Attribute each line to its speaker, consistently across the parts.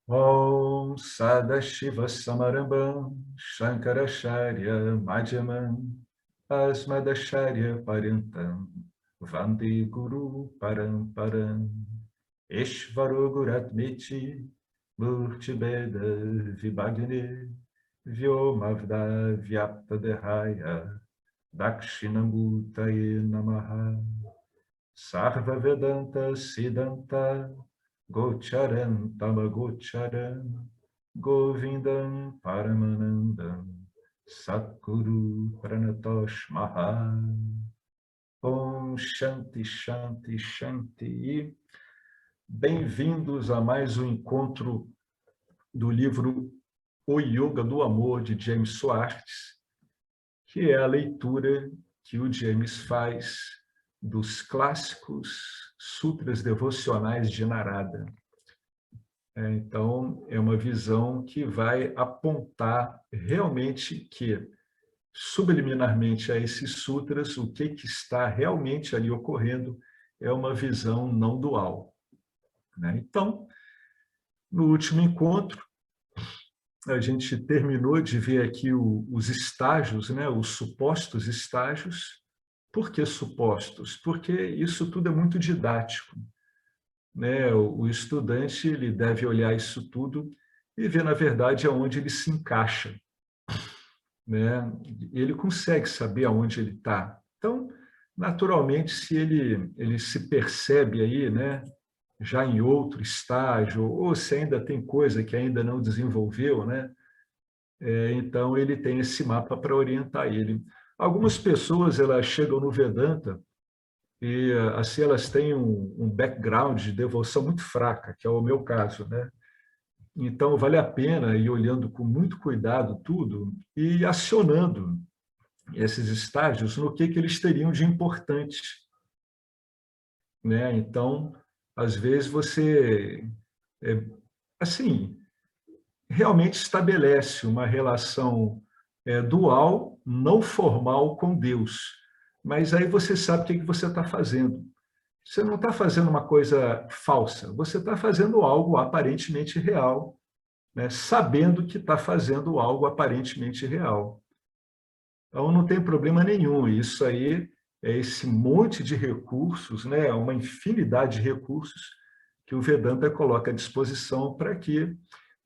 Speaker 1: Om Sadashiva Samarambam Shankaracharya Madhyamam Asmadacharya Parintam Vande Guru Paramparam Eshvaro Guratmiti Murtibeda Vibhagne Vyomavda Vyaptadehaya Dakshinamurtaye Namaha Sarva Vedanta Siddhanta Gocharan Tamagocharan Govindam Paramanandam Satguru Pranatosh Maha Om Shanti Shanti Shanti. Bem-vindos a mais um encontro do livro O Yoga do Amor, de James Swartz, que é a leitura que o James faz dos clássicos sutras devocionais de Narada. Então, é uma visão que vai apontar realmente que, subliminarmente a esses sutras, o que está realmente ali ocorrendo é uma visão não dual. Então, no último encontro, a gente terminou de ver aqui os estágios, os supostos estágios. Por que supostos? Porque isso tudo é muito didático. O estudante ele deve olhar isso tudo e ver, na verdade, aonde ele se encaixa. Ele consegue saber aonde ele está. Então, naturalmente, se ele se percebe aí, já em outro estágio, ou se ainda tem coisa que ainda não desenvolveu, então ele tem esse mapa para orientar ele. Algumas pessoas elas chegam no Vedanta e assim elas têm um background de devoção muito fraca, que é o meu caso, Então vale a pena ir olhando com muito cuidado tudo e acionando esses estágios no que eles teriam de importante, Então, às vezes você assim realmente estabelece uma relação dual, não formal com Deus, mas aí você sabe o que você está fazendo. Você não está fazendo uma coisa falsa, você está fazendo algo aparentemente real, sabendo que está fazendo algo aparentemente real. Então, não tem problema nenhum. Isso aí é esse monte de recursos, uma infinidade de recursos que o Vedanta coloca à disposição para que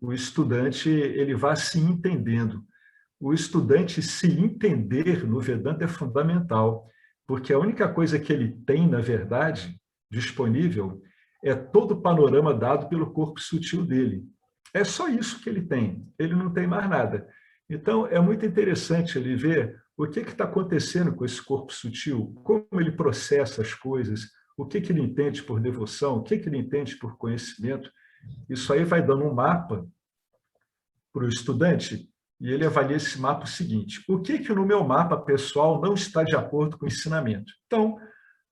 Speaker 1: o estudante ele vá se entendendo. O estudante se entender no Vedanta é fundamental, porque a única coisa que ele tem, na verdade, disponível, é todo o panorama dado pelo corpo sutil dele. É só isso que ele tem, ele não tem mais nada. Então, é muito interessante ele ver o que está acontecendo com esse corpo sutil, como ele processa as coisas, o que ele entende por devoção, o que ele entende por conhecimento. Isso aí vai dando um mapa para o estudante e ele avalia esse mapa o seguinte: o que no meu mapa pessoal não está de acordo com o ensinamento? Então,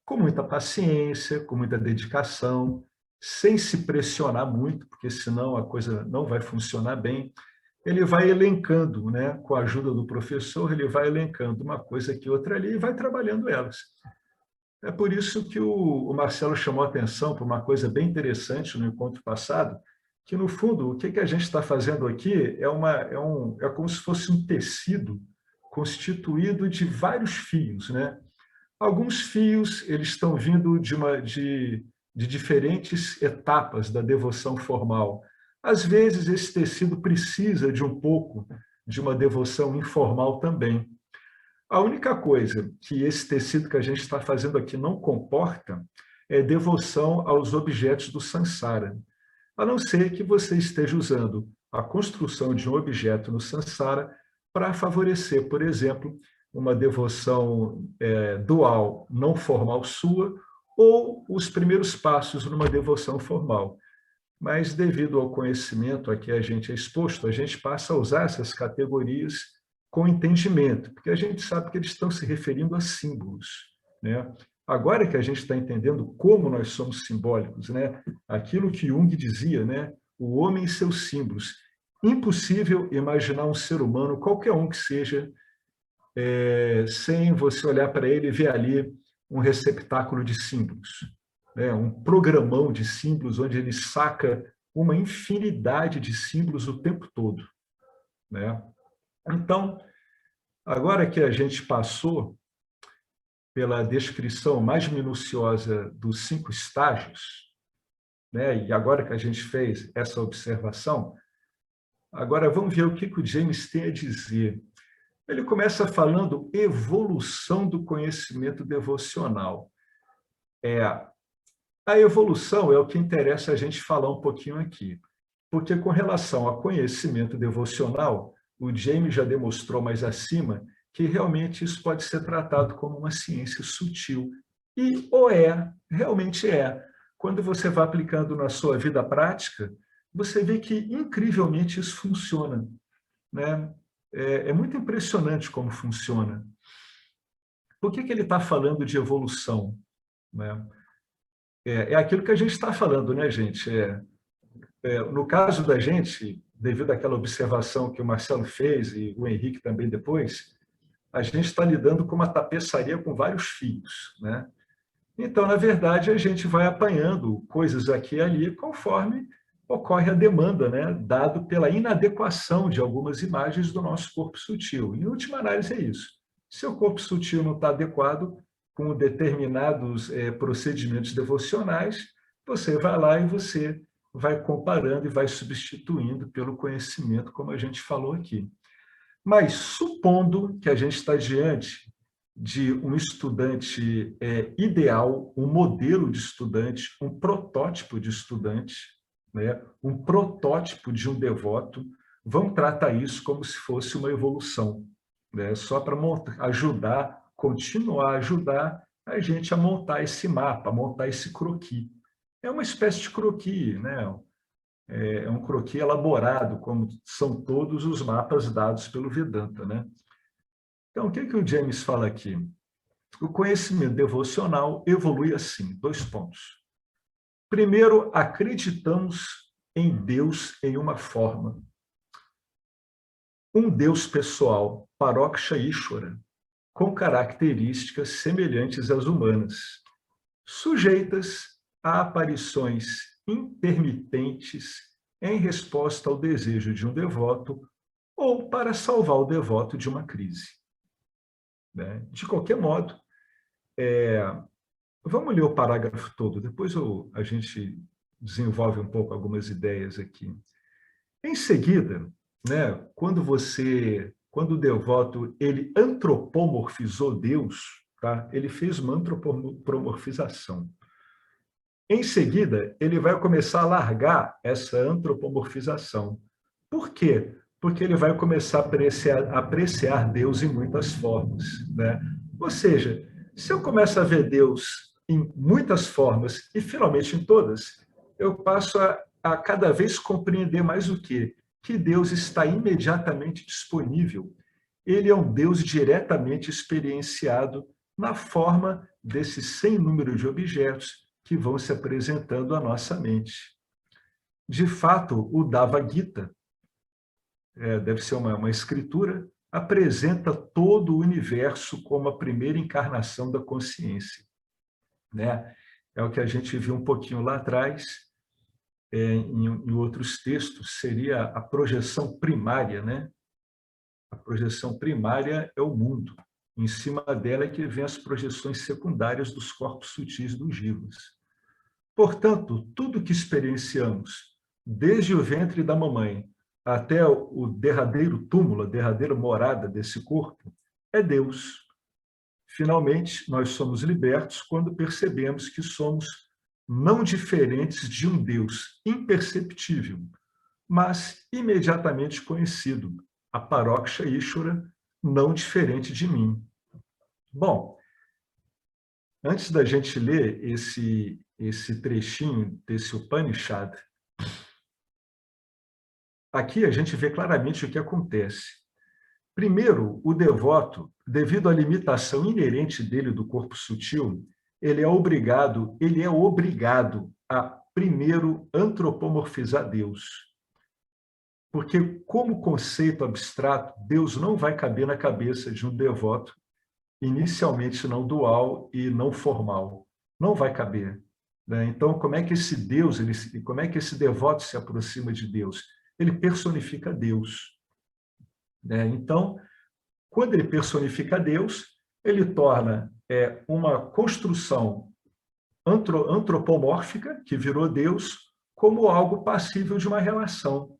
Speaker 1: com muita paciência, com muita dedicação, sem se pressionar muito, porque senão a coisa não vai funcionar bem, ele vai elencando, com a ajuda do professor, ele vai elencando uma coisa aqui, outra ali, e vai trabalhando elas. É por isso que o Marcelo chamou a atenção para uma coisa bem interessante no encontro passado, que, no fundo, o que a gente está fazendo aqui é como se fosse um tecido constituído de vários fios, Alguns fios eles estão vindo de diferentes etapas da devoção formal. Às vezes, esse tecido precisa de um pouco de uma devoção informal também. A única coisa que esse tecido que a gente está fazendo aqui não comporta é devoção aos objetos do samsara, a não ser que você esteja usando a construção de um objeto no samsara para favorecer, por exemplo, uma devoção dual não formal sua ou os primeiros passos numa devoção formal. Mas, devido ao conhecimento a que a gente é exposto, a gente passa a usar essas categorias com entendimento, porque a gente sabe que eles estão se referindo a símbolos. Agora que a gente está entendendo como nós somos simbólicos, aquilo que Jung dizia, o homem e seus símbolos. Impossível imaginar um ser humano, qualquer um que seja, sem você olhar para ele e ver ali um receptáculo de símbolos, um programão de símbolos onde ele saca uma infinidade de símbolos o tempo todo, né? Então, agora que a gente passou pela descrição mais minuciosa dos 5 estágios, né? E agora que a gente fez essa observação, agora vamos ver o que o James tem a dizer. Ele começa falando evolução do conhecimento devocional. A evolução é o que interessa a gente falar um pouquinho aqui, porque com relação ao conhecimento devocional, o James já demonstrou mais acima que realmente isso pode ser tratado como uma ciência sutil. E realmente é. Quando você vai aplicando na sua vida prática, você vê que incrivelmente isso funciona, né? É muito impressionante como funciona. Por que ele está falando de evolução, né? É aquilo que a gente está falando, né, gente? No caso da gente, devido àquela observação que o Marcelo fez e o Henrique também depois, a gente está lidando com uma tapeçaria com vários fios, né? Então, na verdade, a gente vai apanhando coisas aqui e ali conforme ocorre a demanda, né? Dado pela inadequação de algumas imagens do nosso corpo sutil. Em última análise, é isso. Se o corpo sutil não está adequado com determinados procedimentos devocionais, você vai lá e você vai comparando e vai substituindo pelo conhecimento, como a gente falou aqui. Mas, supondo que a gente está diante de um estudante ideal, um modelo de estudante, um protótipo de estudante, né? Um protótipo de um devoto, vamos tratar isso como se fosse uma evolução, né? Só para ajudar, continuar a ajudar a gente a montar esse mapa, a montar esse croquis. É uma espécie de croquis, né? É um croquis elaborado, como são todos os mapas dados pelo Vedanta, né? Então, o que o James fala aqui? O conhecimento devocional evolui assim, 2 pontos. Primeiro, acreditamos em Deus em uma forma. Um Deus pessoal, Paroksha Ishvara, com características semelhantes às humanas, sujeitas a aparições intermitentes em resposta ao desejo de um devoto ou para salvar o devoto de uma crise, né? De qualquer modo, vamos ler o parágrafo todo, depois a gente desenvolve um pouco algumas ideias aqui. Em seguida, né, quando o devoto ele antropomorfizou Deus, tá? Ele fez uma antropomorfização. Em seguida, ele vai começar a largar essa antropomorfização. Por quê? Porque ele vai começar a apreciar Deus em muitas formas, né? Ou seja, se eu começo a ver Deus em muitas formas e finalmente em todas, eu passo a cada vez compreender mais o quê? Que Deus está imediatamente disponível. Ele é um Deus diretamente experienciado na forma desse sem número de objetos que vão se apresentando à nossa mente. De fato, o Dava Gita, deve ser uma escritura, apresenta todo o universo como a primeira encarnação da consciência, né? É o que a gente viu um pouquinho lá atrás, em outros textos, seria a projeção primária, né? A projeção primária é o mundo. Em cima dela é que vem as projeções secundárias dos corpos sutis dos jivas. Portanto, tudo que experienciamos, desde o ventre da mamãe até o derradeiro túmulo, a derradeira morada desse corpo, é Deus. Finalmente, nós somos libertos quando percebemos que somos não diferentes de um Deus imperceptível, mas imediatamente conhecido, a Paroksha Ishvara, não diferente de mim. Bom, antes da gente ler esse trechinho desse Upanishad, aqui a gente vê claramente o que acontece. Primeiro, o devoto, devido à limitação inerente dele do corpo sutil, ele é obrigado a primeiro antropomorfizar Deus. Porque, como conceito abstrato, Deus não vai caber na cabeça de um devoto inicialmente não dual e não formal. Não vai caber. né? Então, como é que esse Deus, como é que esse devoto se aproxima de Deus? Ele personifica Deus, né? Então, quando ele personifica Deus, ele torna uma construção antropomórfica, que virou Deus, como algo passível de uma relação,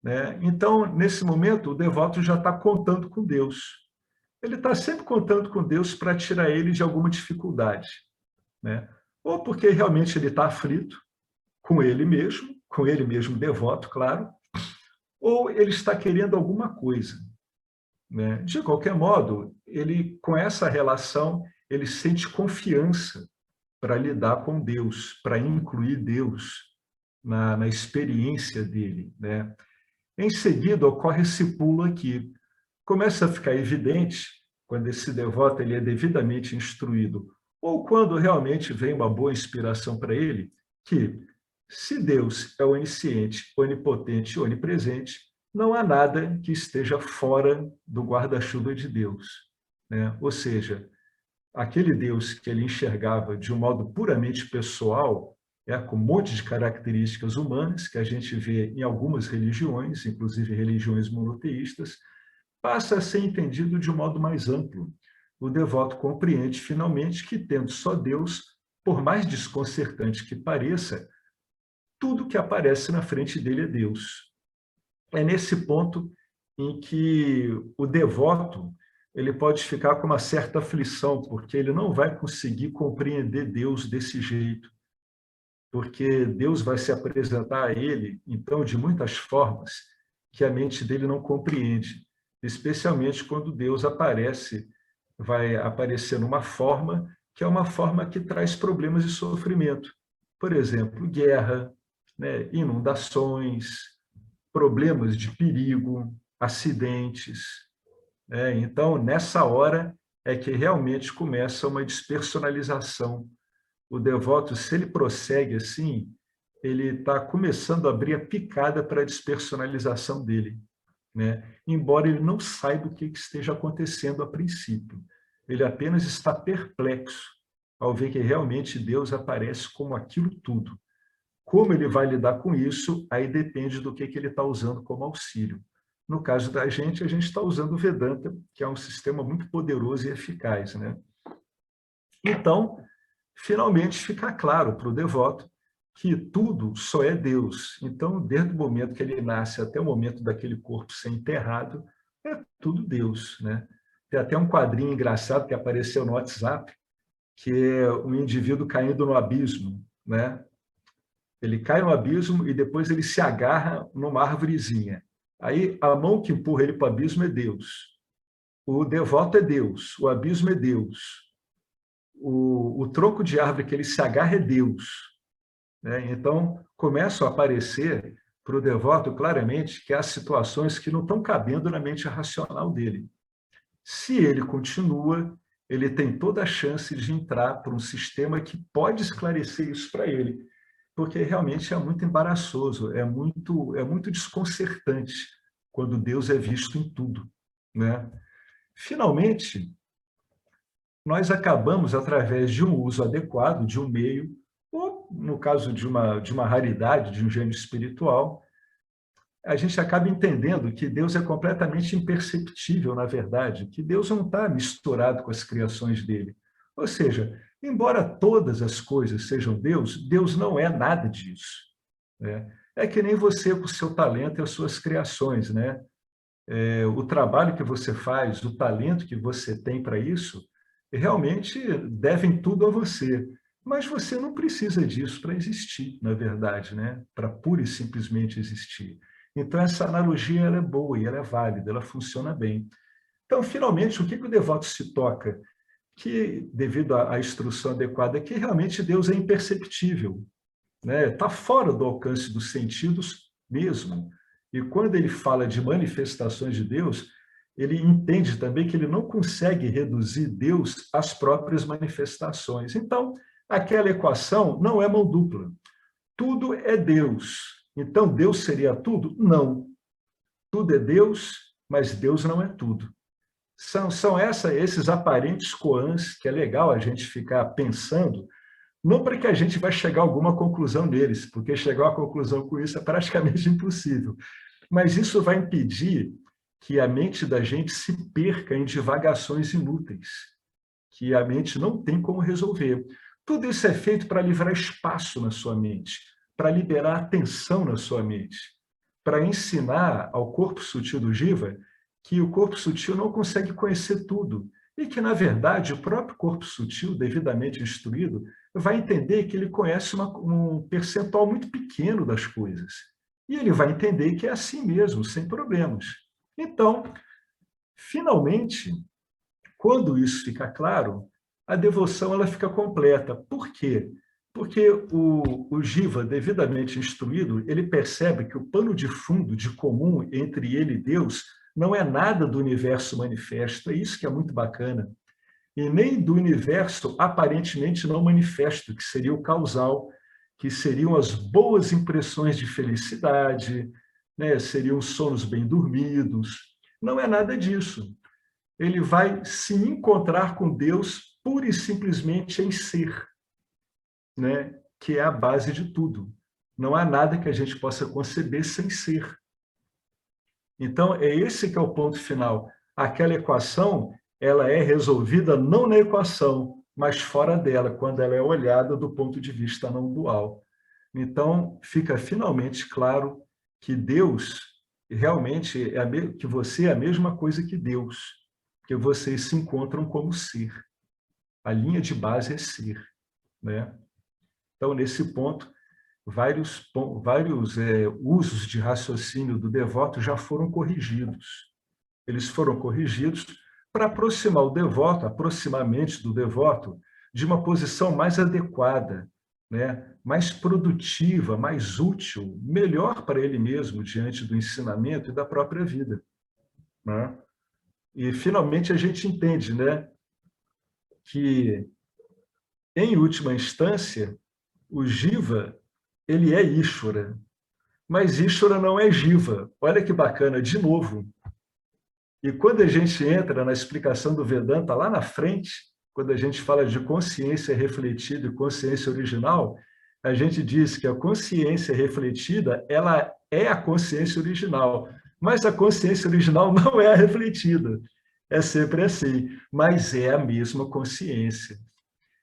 Speaker 1: né? Então, nesse momento, o devoto já está contando com Deus. Ele está sempre contando com Deus para tirar ele de alguma dificuldade, né? Ou porque realmente ele está aflito com ele mesmo devoto, claro, ou ele está querendo alguma coisa, né? De qualquer modo, ele, com essa relação, ele sente confiança para lidar com Deus, para incluir Deus na experiência dele, né? Em seguida, ocorre esse pulo aqui. Começa a ficar evidente, quando esse devoto ele é devidamente instruído, ou quando realmente vem uma boa inspiração para ele, que se Deus é onisciente, onipotente e onipresente, não há nada que esteja fora do guarda-chuva de Deus, né? Ou seja, aquele Deus que ele enxergava de um modo puramente pessoal, com um monte de características humanas, que a gente vê em algumas religiões, inclusive religiões monoteístas, passa a ser entendido de um modo mais amplo. O devoto compreende, finalmente, que, tendo só Deus, por mais desconcertante que pareça, tudo que aparece na frente dele é Deus. É nesse ponto em que o devoto ele pode ficar com uma certa aflição, porque ele não vai conseguir compreender Deus desse jeito, porque Deus vai se apresentar a ele, então, de muitas formas que a mente dele não compreende, especialmente quando Deus vai aparecer numa forma que é uma forma que traz problemas e sofrimento. Por exemplo, guerra, né, inundações, problemas de perigo, acidentes, né? Então, nessa hora é que realmente começa uma despersonalização. O devoto, se ele prossegue assim, ele está começando a abrir a picada para a despersonalização dele, né? Embora ele não saiba o que esteja acontecendo a princípio. Ele apenas está perplexo ao ver que realmente Deus aparece como aquilo tudo. Como ele vai lidar com isso, aí depende do que ele está usando como auxílio. No caso da gente, a gente está usando o Vedanta, que é um sistema muito poderoso e eficaz, né? Então, finalmente fica claro para o devoto que tudo só é Deus. Então, desde o momento que ele nasce até o momento daquele corpo ser enterrado, é tudo Deus, né? Tem até um quadrinho engraçado que apareceu no WhatsApp, que é um indivíduo caindo no abismo, né? Ele cai no abismo e depois ele se agarra numa árvorezinha. Aí a mão que empurra ele para o abismo é Deus. O devoto é Deus, o abismo é Deus. O tronco de árvore que ele se agarra é Deus, né? Então, começam a aparecer para o devoto claramente que há situações que não estão cabendo na mente racional dele. Se ele continua, ele tem toda a chance de entrar por um sistema que pode esclarecer isso para ele, porque realmente é muito embaraçoso, é muito desconcertante quando Deus é visto em tudo, né? Finalmente, nós acabamos, através de um uso adequado de um meio, ou, no caso de uma raridade, de um gênio espiritual, a gente acaba entendendo que Deus é completamente imperceptível, na verdade, que Deus não está misturado com as criações dele. Ou seja, embora todas as coisas sejam Deus, Deus não é nada disso, né? É que nem você com o seu talento e as suas criações, né? O trabalho que você faz, o talento que você tem para isso, realmente devem tudo a você. Mas você não precisa disso para existir, na verdade, né? Para pura e simplesmente existir. Então, essa analogia ela é boa e ela é válida, ela funciona bem. Então, finalmente, o que o devoto se toca? Que, devido à instrução adequada, que realmente Deus é imperceptível, né? Está fora do alcance dos sentidos mesmo. E quando ele fala de manifestações de Deus, ele entende também que ele não consegue reduzir Deus às próprias manifestações. Então, aquela equação não é mão dupla. Tudo é Deus. Então, Deus seria tudo? Não. Tudo é Deus, mas Deus não é tudo. São esses aparentes koans que é legal a gente ficar pensando, Não para que a gente vai chegar a alguma conclusão neles, porque chegar a conclusão com isso é praticamente impossível. Mas isso vai impedir que a mente da gente se perca em divagações inúteis, que a mente não tem como resolver. Tudo isso é feito para livrar espaço na sua mente, para liberar atenção na sua mente, para ensinar ao corpo sutil do Jiva que o corpo sutil não consegue conhecer tudo e que, na verdade, o próprio corpo sutil, devidamente instruído, vai entender que ele conhece um percentual muito pequeno das coisas. E ele vai entender que é assim mesmo, sem problemas. Então, finalmente, quando isso fica claro, a devoção ela fica completa. Por quê? Porque o Jiva, devidamente instruído, ele percebe que o pano de fundo de comum entre ele e Deus não é nada do universo manifesto. É isso que é muito bacana. E nem do universo aparentemente não manifesto, que seria o causal, que seriam as boas impressões de felicidade, né? Seriam sonos bem dormidos. Não é nada disso. Ele vai se encontrar com Deus pura e simplesmente em ser, né? Que é a base de tudo. Não há nada que a gente possa conceber sem ser. Então, é esse que é o ponto final. Aquela equação, ela é resolvida não na equação, mas fora dela, quando ela é olhada do ponto de vista não dual. Então, fica finalmente claro que Deus realmente que você é a mesma coisa que Deus, que vocês se encontram como ser. A linha de base é ser, né? Então, nesse ponto, vários usos de raciocínio do devoto já foram corrigidos. Eles foram corrigidos para aproximar o devoto, aproximar a mente do devoto, de uma posição mais adequada, né? Mais produtiva, mais útil, melhor para ele mesmo diante do ensinamento e da própria vida, né? E, finalmente, a gente entende, né, que, em última instância, o Jiva ele é Ishvara, mas Ishvara não é Jiva. Olha que bacana, de novo. E quando a gente entra na explicação do Vedanta, lá na frente, quando a gente fala de consciência refletida e consciência original, a gente diz que a consciência refletida ela é a consciência original, mas a consciência original não é a refletida. É sempre assim, mas é a mesma consciência.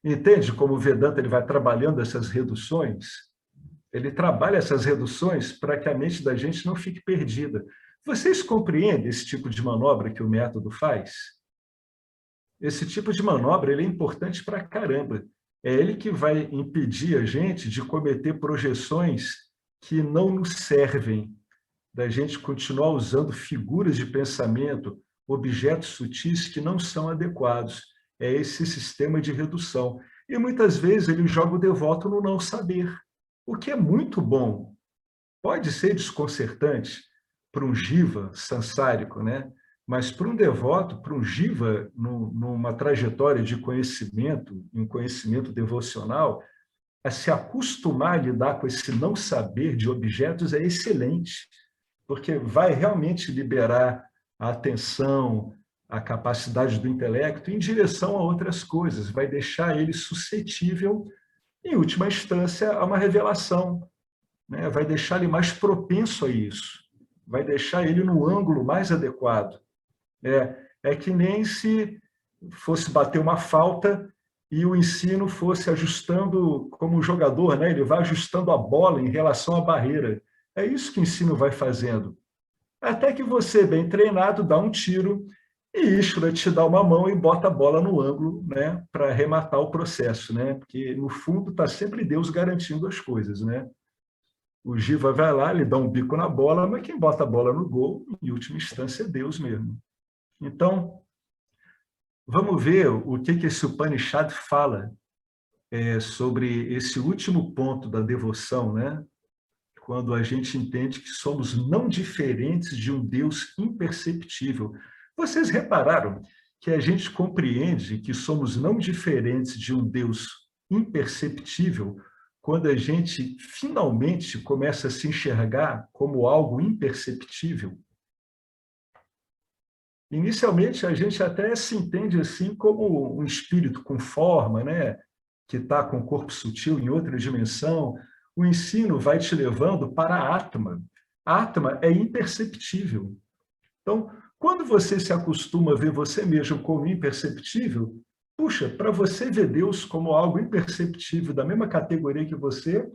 Speaker 1: Entende como o Vedanta ele vai trabalhando essas reduções? Ele trabalha essas reduções para que a mente da gente não fique perdida. Vocês compreendem esse tipo de manobra que o método faz? Esse tipo de manobra ele é importante para caramba. É ele que vai impedir a gente de cometer projeções que não nos servem, da gente continuar usando figuras de pensamento, objetos sutis que não são adequados. É esse sistema de redução. E muitas vezes ele joga o devoto no não saber, o que é muito bom. Pode ser desconcertante para um jiva sansárico, né? Mas para um devoto, para um jiva, numa trajetória de conhecimento, um conhecimento devocional, a se acostumar a lidar com esse não saber de objetos é excelente, porque vai realmente liberar a atenção, a capacidade do intelecto em direção a outras coisas, vai deixar ele suscetível, em última instância, a uma revelação, né? Vai deixar ele mais propenso a isso, vai deixar ele no ângulo mais adequado. É que nem se fosse bater uma falta e o ensino fosse ajustando, como o jogador, né? Ele vai ajustando a bola em relação à barreira. É isso que o ensino vai fazendo. Até que você, bem treinado, dá um tiro e Ishvara te dá uma mão e bota a bola no ângulo, né? Para arrematar o processo, né? Porque, no fundo, está sempre Deus garantindo as coisas, né? O Jiva vai lá, ele dá um bico na bola, mas quem bota a bola no gol, em última instância, é Deus mesmo. Então, vamos ver o que esse Upanishad fala sobre esse último ponto da devoção, né? Quando a gente entende que somos não diferentes de um Deus imperceptível. Vocês repararam que a gente compreende que somos não diferentes de um Deus imperceptível quando a gente finalmente começa a se enxergar como algo imperceptível? Inicialmente, a gente até se entende assim como um espírito com forma, né? que está com o corpo sutil em outra dimensão, o ensino vai te levando para a Atma. A Atma é imperceptível. Então, quando você se acostuma a ver você mesmo como imperceptível, puxa, para você ver Deus como algo imperceptível, da mesma categoria que você,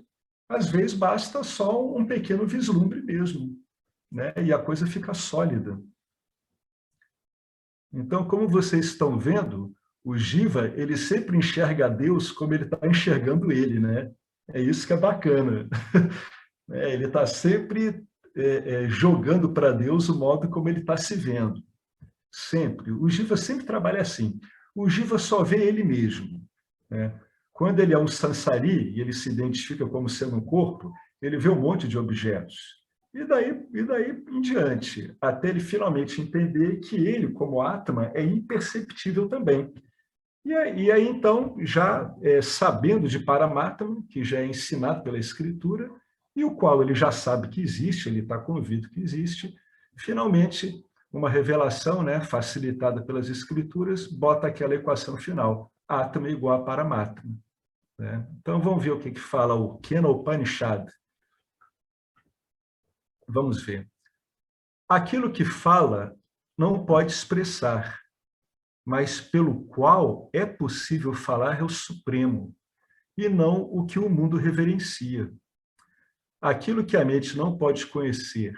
Speaker 1: às vezes basta só um pequeno vislumbre mesmo, né? E a coisa fica sólida. Então, como vocês estão vendo, o Jiva, ele sempre enxerga Deus como ele está enxergando ele, né? É isso que é bacana. Ele está sempre jogando para Deus o modo como ele está se vendo. Sempre. O Jiva sempre trabalha assim. O Jiva só vê ele mesmo, né? Quando ele é um sansari e ele se identifica como sendo um corpo, ele vê um monte de objetos. E daí em diante, até ele finalmente entender que ele, como Atma, é imperceptível também. E aí então, já sabendo de Paramatma, que já é ensinado pela Escritura, e o qual ele já sabe que existe, ele está convicto que existe, finalmente, uma revelação, né, facilitada pelas Escrituras, bota aquela equação final, Atma igual a Paramatma. Né? Então, vamos ver o que fala o Kena Upanishad. Vamos ver. Aquilo que fala não pode expressar, mas pelo qual é possível falar é o Supremo, e não o que o mundo reverencia. Aquilo que a mente não pode conhecer,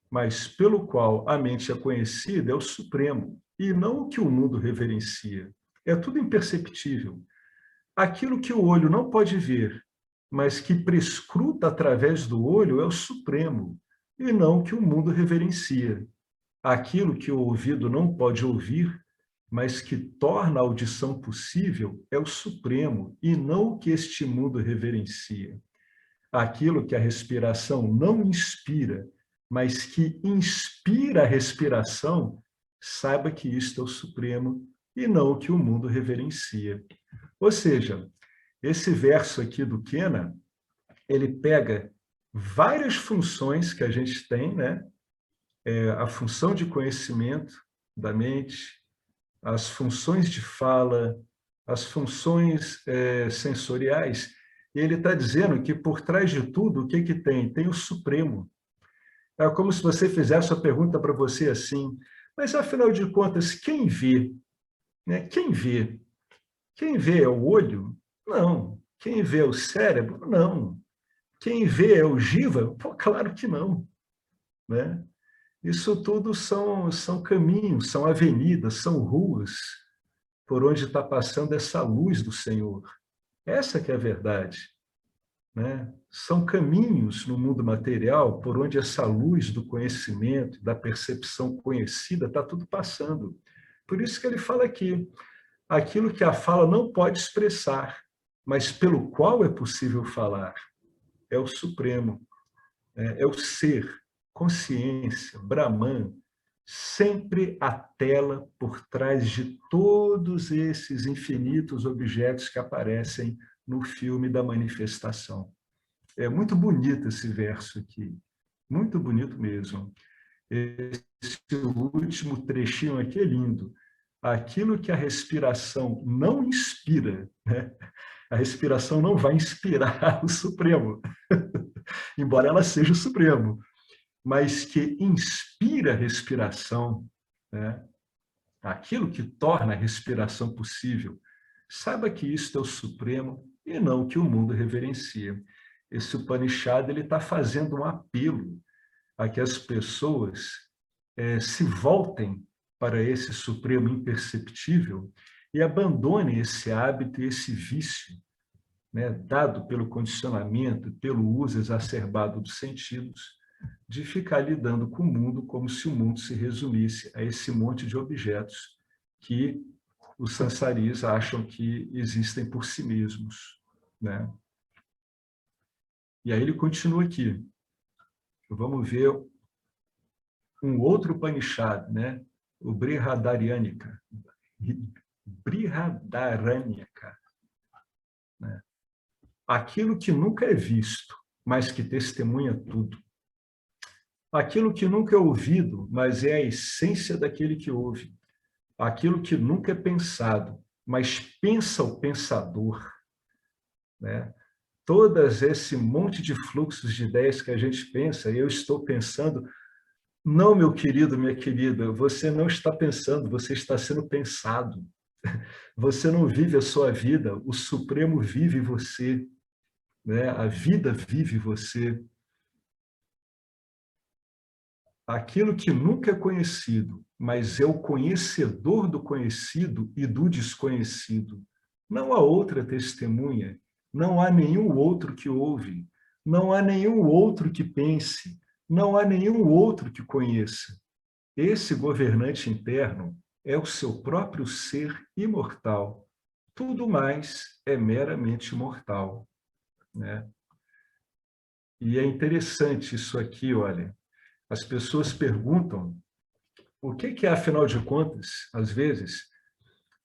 Speaker 1: mas pelo qual a mente é conhecida, é o Supremo, e não o que o mundo reverencia. É tudo imperceptível. Aquilo que o olho não pode ver, mas que prescruta através do olho, é o Supremo, e não o que o mundo reverencia. Aquilo que o ouvido não pode ouvir, mas que torna a audição possível, é o Supremo, e não o que este mundo reverencia. Aquilo que a respiração não inspira, mas que inspira a respiração, saiba que isto é o Supremo, e não o que o mundo reverencia. Ou seja, esse verso aqui do Kena, ele pega várias funções que a gente tem, né? A função de conhecimento da mente, as funções de fala, as funções sensoriais, e ele está dizendo que por trás de tudo, o que que tem? Tem o Supremo. É como se você fizesse a pergunta para você assim, mas afinal de contas, quem vê? Né? Quem vê? Quem vê é o olho? Não. Quem vê é o cérebro? Não. Quem vê é o Jiva? Pô, claro que não. Né? Isso tudo são caminhos, são avenidas, são ruas por onde está passando essa luz do Senhor. Essa que é a verdade. Né? São caminhos no mundo material por onde essa luz do conhecimento, da percepção conhecida, está tudo passando. Por isso que ele fala aqui, aquilo que a fala não pode expressar, mas pelo qual é possível falar, é o Supremo, é o ser, consciência, Brahman, sempre a tela por trás de todos esses infinitos objetos que aparecem no filme da manifestação. É muito bonito esse verso aqui, muito bonito mesmo. Esse último trechinho aqui é lindo. Aquilo que a respiração não inspira, né? A respiração não vai inspirar o Supremo, embora ela seja o Supremo, mas que inspira a respiração, né? Aquilo que torna a respiração possível. Saiba que isto é o Supremo e não o que o mundo reverencia. Esse Upanishad está fazendo um apelo a que as pessoas se voltem para esse Supremo imperceptível e abandonem esse hábito e esse vício, né, dado pelo condicionamento, pelo uso exacerbado dos sentidos, de ficar lidando com o mundo como se o mundo se resumisse a esse monte de objetos que os sansaris acham que existem por si mesmos. Né? E aí ele continua aqui. Vamos ver um outro Upanishad, né? O Brihadaranyaka. Brihadaranyaka. Né? Aquilo que nunca é visto, mas que testemunha tudo. Aquilo que nunca é ouvido, mas é a essência daquele que ouve. Aquilo que nunca é pensado, mas pensa o pensador. né? Todas esse monte de fluxos de ideias que a gente pensa, eu estou pensando, não, meu querido, minha querida, você não está pensando, você está sendo pensado. Você não vive a sua vida, o Supremo vive você, né? A vida vive você. Aquilo que nunca é conhecido, mas é o conhecedor do conhecido e do desconhecido. Não há outra testemunha, não há nenhum outro que ouve, não há nenhum outro que pense, não há nenhum outro que conheça. Esse governante interno é o seu próprio ser imortal. Tudo mais é meramente mortal, né? E é interessante isso aqui, olha. As pessoas perguntam o que é, afinal de contas, às vezes,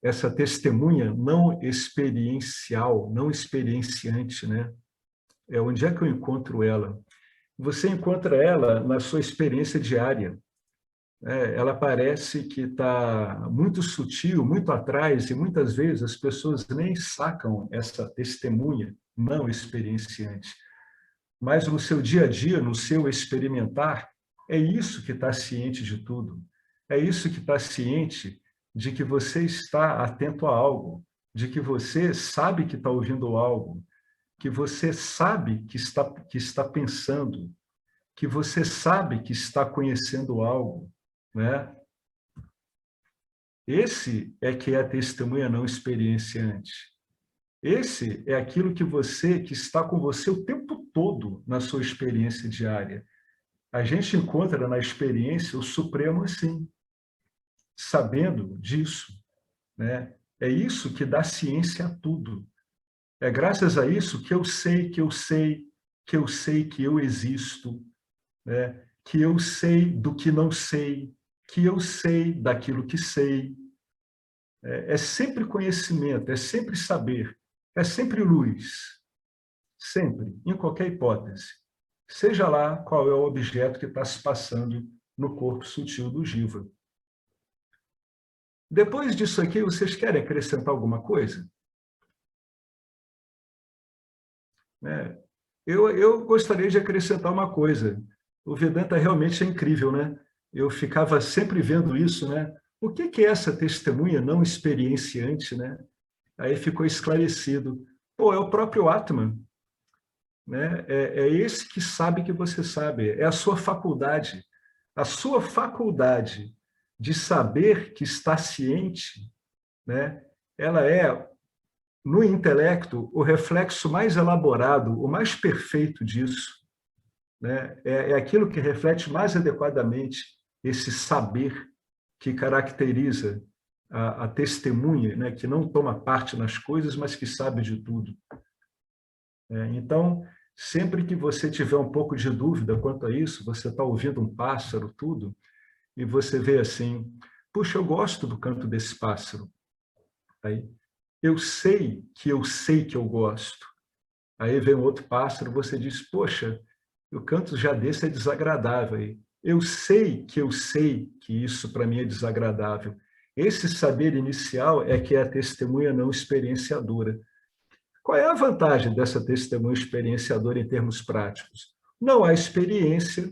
Speaker 1: essa testemunha não experiencial, não experienciante, né? Onde é que eu encontro ela? Você encontra ela na sua experiência diária. Ela parece que está muito sutil, muito atrás, e muitas vezes as pessoas nem sacam essa testemunha não experienciante. Mas no seu dia a dia, no seu experimentar, é isso que está ciente de tudo. É isso que está ciente de que você está atento a algo, de que você sabe que está ouvindo algo, que você sabe que está pensando, que você sabe que está conhecendo algo, né? Esse é que é a testemunha não experienciante. Esse é aquilo que está com você o tempo todo na sua experiência diária. A gente encontra na experiência o Supremo assim, sabendo disso, né? É isso que dá ciência a tudo. É graças a isso que eu sei que eu sei que eu sei que eu existo, né? Que eu sei do que não sei, que eu sei daquilo que sei. É sempre conhecimento, é sempre saber, é sempre luz, sempre, em qualquer hipótese. Seja lá qual é o objeto que está se passando no corpo sutil do Jiva. Depois disso aqui, vocês querem acrescentar alguma coisa? Eu gostaria de acrescentar uma coisa. O Vedanta realmente é incrível, né? Eu ficava sempre vendo isso, né? O que é essa testemunha não experienciante, né? Aí ficou esclarecido. Pô, é o próprio Atman, né? É esse que sabe que você sabe. É a sua faculdade. A sua faculdade de saber que está ciente, né? Ela é, no intelecto, o reflexo mais elaborado, o mais perfeito disso, né? É aquilo que reflete mais adequadamente esse saber que caracteriza a testemunha, né? Que não toma parte nas coisas, mas que sabe de tudo. Então, sempre que você tiver um pouco de dúvida quanto a isso, você está ouvindo um pássaro, tudo, e você vê assim, puxa, eu gosto do canto desse pássaro. Aí, eu sei que eu gosto. Aí vem um outro pássaro, você diz, poxa, o canto já desse é desagradável. Aí, eu sei que isso para mim é desagradável. Esse saber inicial é que é a testemunha não experienciadora. Qual é a vantagem dessa testemunha experienciadora em termos práticos? Não há experiência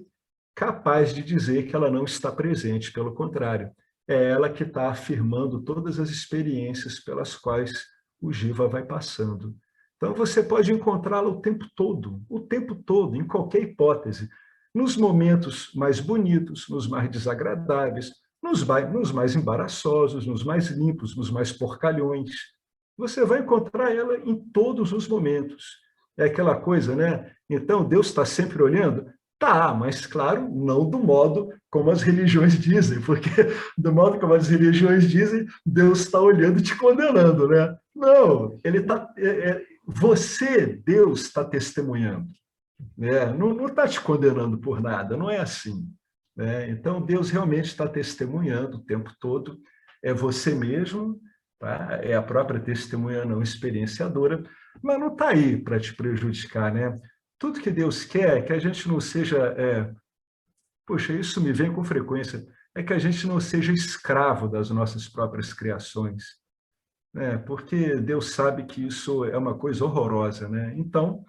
Speaker 1: capaz de dizer que ela não está presente, pelo contrário, é ela que está afirmando todas as experiências pelas quais o Jiva vai passando. Então, você pode encontrá-la o tempo todo, em qualquer hipótese, nos momentos mais bonitos, nos mais desagradáveis, nos mais embaraçosos, nos mais limpos, nos mais porcalhões. Você vai encontrar ela em todos os momentos. É aquela coisa, né? Então, Deus está sempre olhando? Tá, mas claro, não do modo como as religiões dizem, porque do modo como as religiões dizem, Deus está olhando e te condenando, né? Não, ele está, você, Deus, está testemunhando, né? Não está te condenando por nada, não é assim, né? Então, Deus realmente está testemunhando o tempo todo, é você mesmo, tá? É a própria testemunha não experienciadora, mas não está aí para te prejudicar, né? Tudo que Deus quer é que a gente não seja, poxa, isso me vem com frequência, é que a gente não seja escravo das nossas próprias criações. porque Deus sabe que isso é uma coisa horrorosa, né? Então,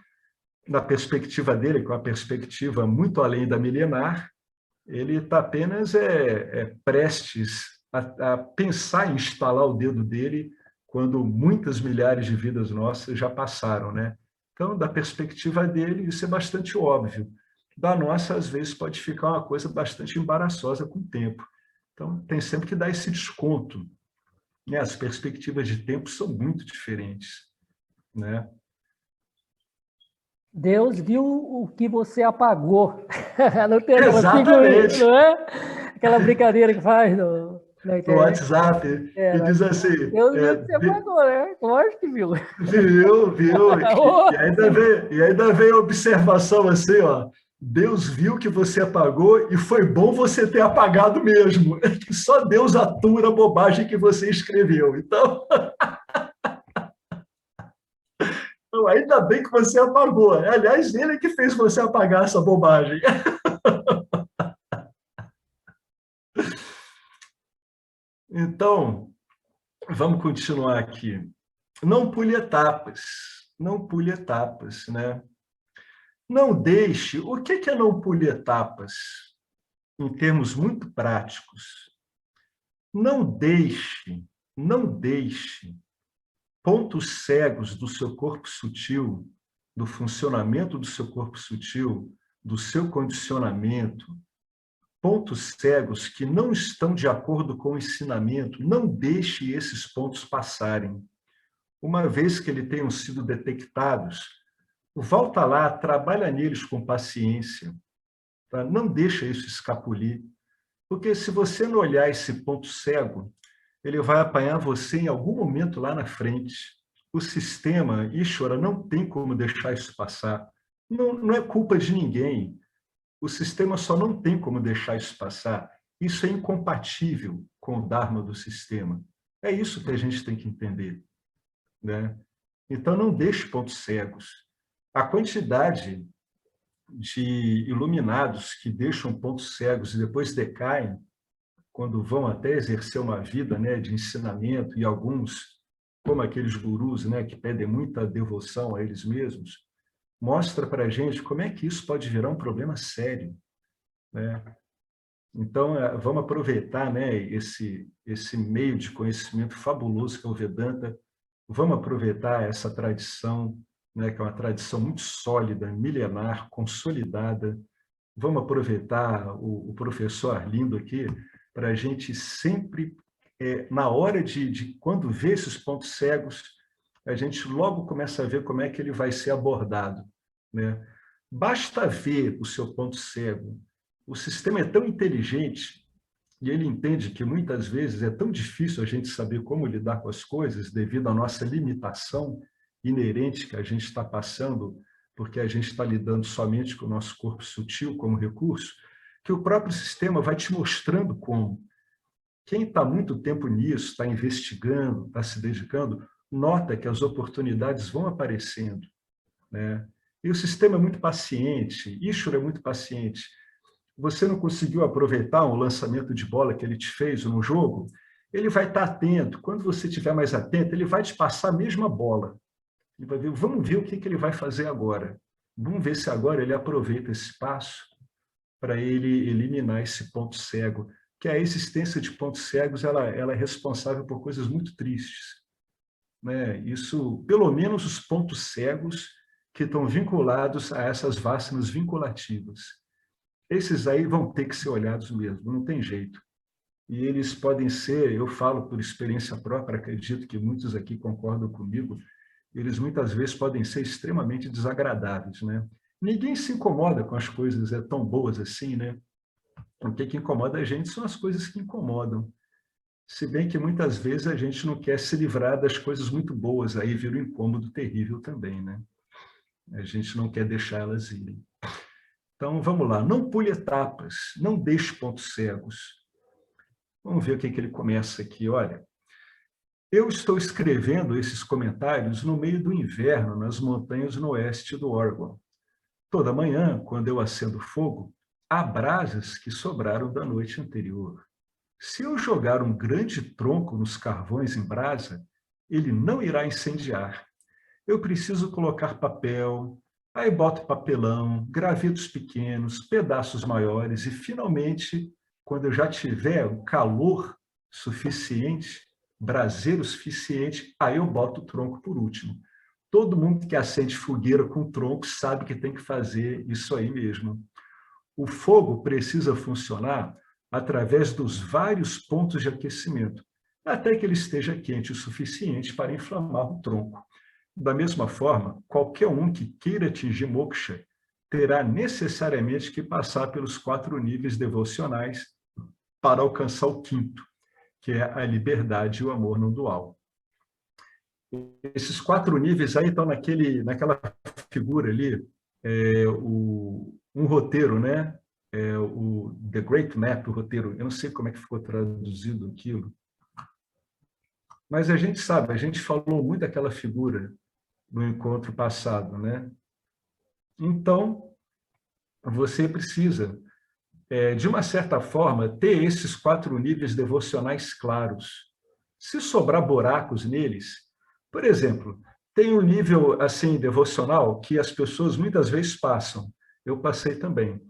Speaker 1: na perspectiva dele, com a perspectiva muito além da milenar, ele está apenas prestes a pensar em instalar o dedo dele quando muitas milhares de vidas nossas já passaram, né? Então, da perspectiva dele, isso é bastante óbvio. Da nossa, às vezes, pode ficar uma coisa bastante embaraçosa com o tempo. Então, tem sempre que dar esse desconto, né? As perspectivas de tempo são muito diferentes, né?
Speaker 2: Deus viu o que você apagou. Não tem aquela figurinha,
Speaker 1: Exatamente.
Speaker 2: não é? Aquela brincadeira que faz na
Speaker 1: No
Speaker 2: internet.
Speaker 1: WhatsApp, e diz assim,
Speaker 2: Deus viu o que você apagou, né? Lógico que viu.
Speaker 1: viu, e ainda vem a observação assim, ó, Deus viu que você apagou e foi bom você ter apagado mesmo. Só Deus atura a bobagem que você escreveu. Então, ainda bem que você apagou. Aliás, ele que fez você apagar essa bobagem. Então, vamos continuar aqui. Não pule etapas. Não pule etapas, né? Não deixe. O que é não pule etapas? Em termos muito práticos, não deixe pontos cegos do seu corpo sutil, do funcionamento do seu corpo sutil, do seu condicionamento, pontos cegos que não estão de acordo com o ensinamento, não deixe esses pontos passarem. Uma vez que eles tenham sido detectados, volta lá, trabalha neles com paciência, tá? Não deixa isso escapulir, porque se você não olhar esse ponto cego, ele vai apanhar você em algum momento lá na frente. O sistema, Ishvara, não tem como deixar isso passar. Não, não é culpa de ninguém. O sistema só não tem como deixar isso passar. Isso é incompatível com o Dharma do sistema. É isso que a gente tem que entender, né? Então, não deixe pontos cegos. A quantidade de iluminados que deixam pontos cegos e depois decaem, quando vão até exercer uma vida, né, de ensinamento, e alguns, como aqueles gurus, né, que pedem muita devoção a eles mesmos, mostra para a gente como é que isso pode virar um problema sério, né? Então, vamos aproveitar, né, esse meio de conhecimento fabuloso que é o Vedanta, vamos aproveitar essa tradição, né, que é uma tradição muito sólida, milenar, consolidada. Vamos aproveitar o professor Arlindo aqui para a gente sempre, na hora de quando vê esses pontos cegos, a gente logo começa a ver como é que ele vai ser abordado, né? Basta ver o seu ponto cego. O sistema é tão inteligente e ele entende que muitas vezes é tão difícil a gente saber como lidar com as coisas devido à nossa limitação inerente que a gente está passando, porque a gente está lidando somente com o nosso corpo sutil como recurso, que o próprio sistema vai te mostrando como. Quem está muito tempo nisso, está investigando, está se dedicando, nota que as oportunidades vão aparecendo, né? E o sistema é muito paciente, Ishvara é muito paciente. Você não conseguiu aproveitar um lançamento de bola que ele te fez no jogo, ele vai estar atento. Quando você estiver mais atento, ele vai te passar a mesma bola. Ele vai ver, vamos ver o que ele vai fazer agora. Vamos ver se agora ele aproveita esse passo para ele eliminar esse ponto cego, que a existência de pontos cegos ela é responsável por coisas muito tristes, né? Isso, pelo menos os pontos cegos que estão vinculados a essas vacinas vinculativas. Esses aí vão ter que ser olhados mesmo, não tem jeito. E eles podem ser, eu falo por experiência própria, acredito que muitos aqui concordam comigo, eles muitas vezes podem ser extremamente desagradáveis, né? Ninguém se incomoda com as coisas tão boas assim, né? O que incomoda a gente são as coisas que incomodam. Se bem que muitas vezes a gente não quer se livrar das coisas muito boas, aí vira um incômodo terrível também, né? A gente não quer deixar elas irem. Então, vamos lá. Não pule etapas, não deixe pontos cegos. Vamos ver o que ele começa aqui. Olha, eu estou escrevendo esses comentários no meio do inverno, nas montanhas no oeste do Oregon. Toda manhã, quando eu acendo fogo, há brasas que sobraram da noite anterior. Se eu jogar um grande tronco nos carvões em brasa, ele não irá incendiar. Eu preciso colocar papel, aí boto papelão, gravetos pequenos, pedaços maiores, e finalmente, quando eu já tiver o calor suficiente, braseiro suficiente, aí eu boto o tronco por último. Todo mundo que acende fogueira com tronco sabe que tem que fazer isso aí mesmo. O fogo precisa funcionar através dos vários pontos de aquecimento, até que ele esteja quente o suficiente para inflamar o tronco. Da mesma forma, qualquer um que queira atingir moksha terá necessariamente que passar pelos 4 níveis devocionais para alcançar o quinto, que é a liberdade e o amor não dual. Esses 4 níveis aí estão naquela figura ali, um roteiro, né? O The Great Map, o roteiro. Eu não sei como é que ficou traduzido aquilo, mas a gente sabe, a gente falou muito daquela figura no encontro passado, né? Então, você precisa, de uma certa forma, ter esses 4 níveis devocionais claros. Se sobrar buracos neles, por exemplo, tem um nível assim devocional que as pessoas muitas vezes passam. Eu passei também,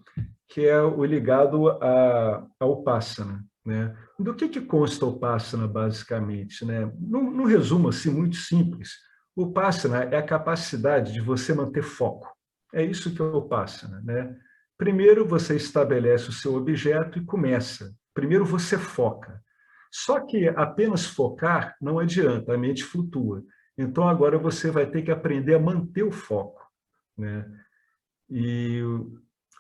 Speaker 1: que é o ligado ao Upasana, né? Do que consta o Upasana, basicamente, né? Num resumo assim, muito simples, o Upasana é a capacidade de você manter foco. É isso que é o Upasana, né? Primeiro você estabelece o seu objeto e começa. Primeiro você foca. Só que apenas focar não adianta, a mente flutua. Então agora você vai ter que aprender a manter o foco, né? E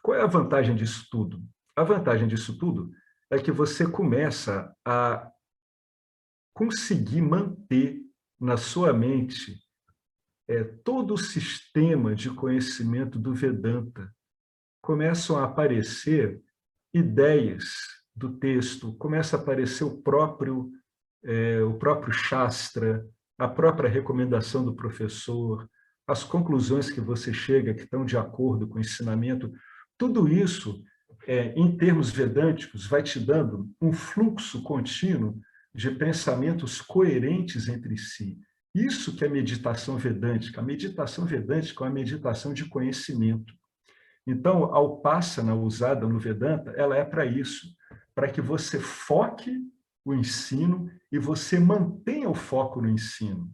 Speaker 1: qual é a vantagem disso tudo? A vantagem disso tudo é que você começa a conseguir manter na sua mente todo o sistema de conhecimento do Vedanta. Começam a aparecer ideias do texto, começa a aparecer o próprio Shastra, a própria recomendação do professor, as conclusões que você chega que estão de acordo com o ensinamento. Tudo isso, em termos vedânticos, vai te dando um fluxo contínuo de pensamentos coerentes entre si. Isso que é meditação vedântica. A meditação vedântica é uma meditação de conhecimento. Então, a Upasana usada no Vedanta, ela é para isso, para que você foque o ensino e você mantenha o foco no ensino.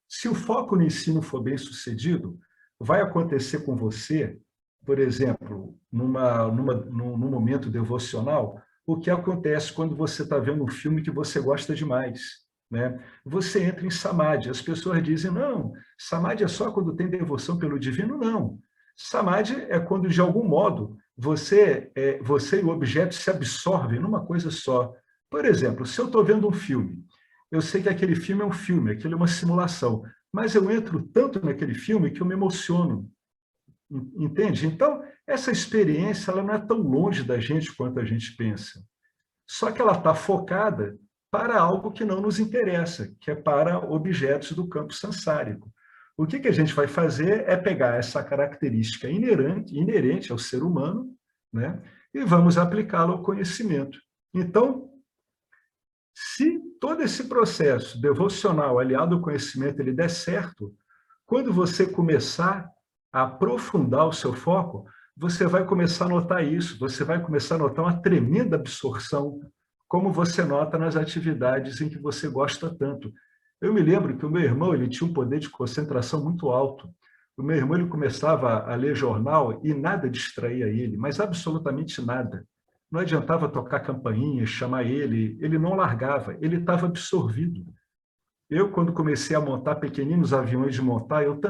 Speaker 1: Se o foco no ensino for bem sucedido, vai acontecer com você, por exemplo, num momento devocional, o que acontece quando você está vendo um filme que você gosta demais, né? Você entra em samadhi. As pessoas dizem, não, samadhi é só quando tem devoção pelo divino? Não. Samadhi é quando, de algum modo, você e o objeto se absorvem numa coisa só. Por exemplo, se eu estou vendo um filme, eu sei que aquele filme é um filme, aquilo é uma simulação, mas eu entro tanto naquele filme que eu me emociono, entende? Então, essa experiência ela não é tão longe da gente quanto a gente pensa. Só que ela está focada para algo que não nos interessa, que é para objetos do campo sansárico. O que a gente vai fazer é pegar essa característica inerente ao ser humano, né, e vamos aplicá-la ao conhecimento. Então, se todo esse processo devocional aliado ao conhecimento ele der certo, quando você começar a aprofundar o seu foco, você vai começar a notar isso, você vai começar a notar uma tremenda absorção, como você nota nas atividades em que você gosta tanto. Eu me lembro que o meu irmão ele tinha um poder de concentração muito alto. O meu irmão ele começava a ler jornal e nada distraía ele, mas absolutamente nada. Não adiantava tocar campainha, chamar ele não largava, ele estava absorvido. Eu, quando comecei a montar pequeninos aviões de montar, eu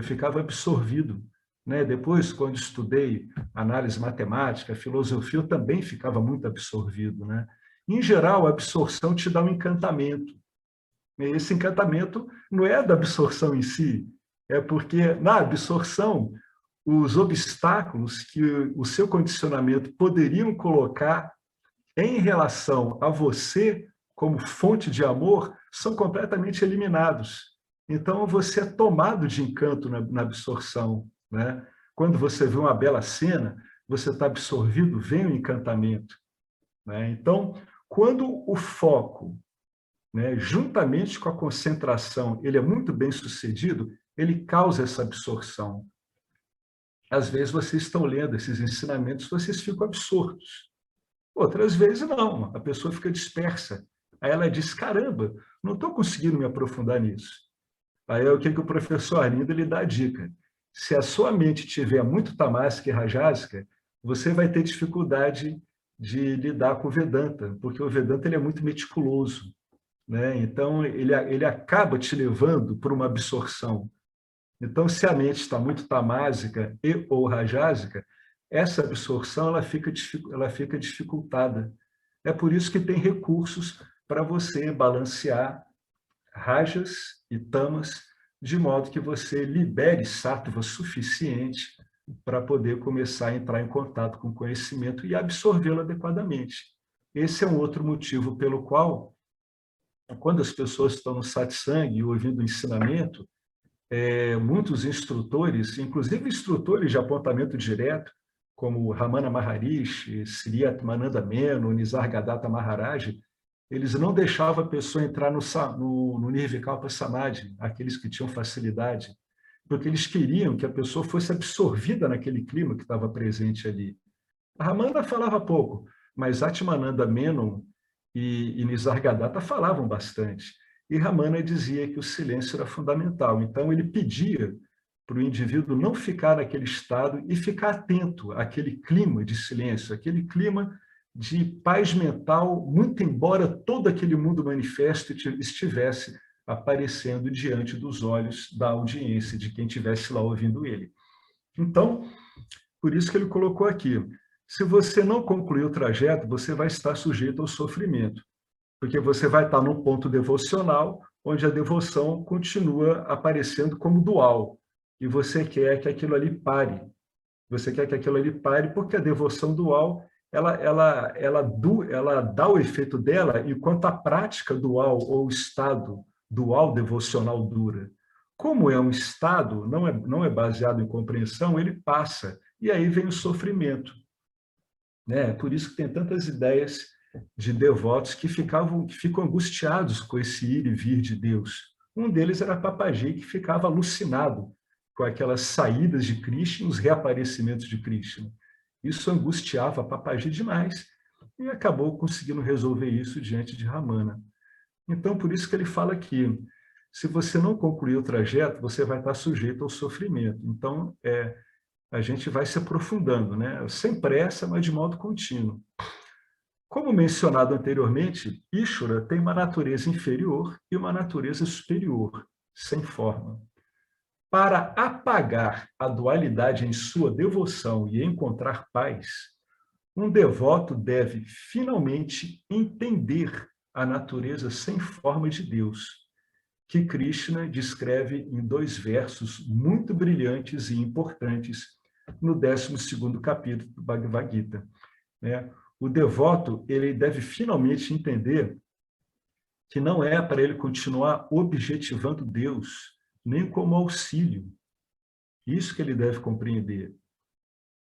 Speaker 1: ficava absorvido, né? Depois, quando estudei análise matemática, filosofia, eu também ficava muito absorvido, né? Em geral, a absorção te dá um encantamento. Esse encantamento não é da absorção em si, é porque na absorção os obstáculos que o seu condicionamento poderiam colocar em relação a você como fonte de amor são completamente eliminados. Então, você é tomado de encanto na absorção, né? Quando você vê uma bela cena, você está absorvido, vem o encantamento, né? Então, quando o foco né, juntamente com a concentração, ele é muito bem sucedido, ele causa essa absorção. Às vezes vocês estão lendo esses ensinamentos, vocês ficam absortos. Outras vezes não, a pessoa fica dispersa. Aí ela diz, caramba, não estou conseguindo me aprofundar nisso. Aí é o que o professor Arlindo lhe dá a dica. Se a sua mente tiver muito tamásica e rajásica, você vai ter dificuldade de lidar com o Vedanta, porque o Vedanta ele é muito meticuloso, né? Então, ele acaba te levando para uma absorção. Então, se a mente está muito tamásica e ou rajásica, essa absorção ela fica dificultada. É por isso que tem recursos para você balancear rajas e tamas, de modo que você libere sattva suficiente para poder começar a entrar em contato com o conhecimento e absorvê-lo adequadamente. Esse é um outro motivo pelo qual, quando as pessoas estão no satsang ouvindo o ensinamento, muitos instrutores, inclusive instrutores de apontamento direto, como Ramana Maharishi, Sri Atmananda Meno, Nisargadatta Maharaj, eles não deixavam a pessoa entrar no Nirvikalpa Samadhi, aqueles que tinham facilidade, porque eles queriam que a pessoa fosse absorvida naquele clima que estava presente ali. A Ramana falava pouco, mas Atmananda Menon e Nisargadatta falavam bastante. E Ramana dizia que o silêncio era fundamental. Então, ele pedia para o indivíduo não ficar naquele estado e ficar atento àquele clima de silêncio, aquele clima de paz mental, muito embora todo aquele mundo manifesto estivesse aparecendo diante dos olhos da audiência, de quem estivesse lá ouvindo ele. Então, por isso que ele colocou aqui, se você não concluir o trajeto, você vai estar sujeito ao sofrimento, porque você vai estar num ponto devocional, onde a devoção continua aparecendo como dual, e você quer que aquilo ali pare. Você quer que aquilo ali pare, porque a devoção dual, ela dá o efeito dela, enquanto a prática dual, ou estado dual devocional dura. Como é um estado, não é baseado em compreensão, ele passa, e aí vem o sofrimento. Né? Por isso que tem tantas ideias de devotos que ficam angustiados com esse ir e vir de Deus. Um deles era Papaji, que ficava alucinado com aquelas saídas de Krishna, os reaparecimentos de Krishna. Isso angustiava Papaji demais e acabou conseguindo resolver isso diante de Ramana. Então, por isso que ele fala que se você não concluir o trajeto, você vai estar sujeito ao sofrimento. Então, a gente vai se aprofundando, né? Sem pressa, mas de modo contínuo. Como mencionado anteriormente, Ishvara tem uma natureza inferior e uma natureza superior, sem forma. Para apagar a dualidade em sua devoção e encontrar paz, um devoto deve finalmente entender a natureza sem forma de Deus, que Krishna descreve em 2 versos muito brilhantes e importantes no 12º capítulo do Bhagavad Gita. Né? O devoto ele deve finalmente entender que não é para ele continuar objetivando Deus, nem como auxílio. Isso que ele deve compreender.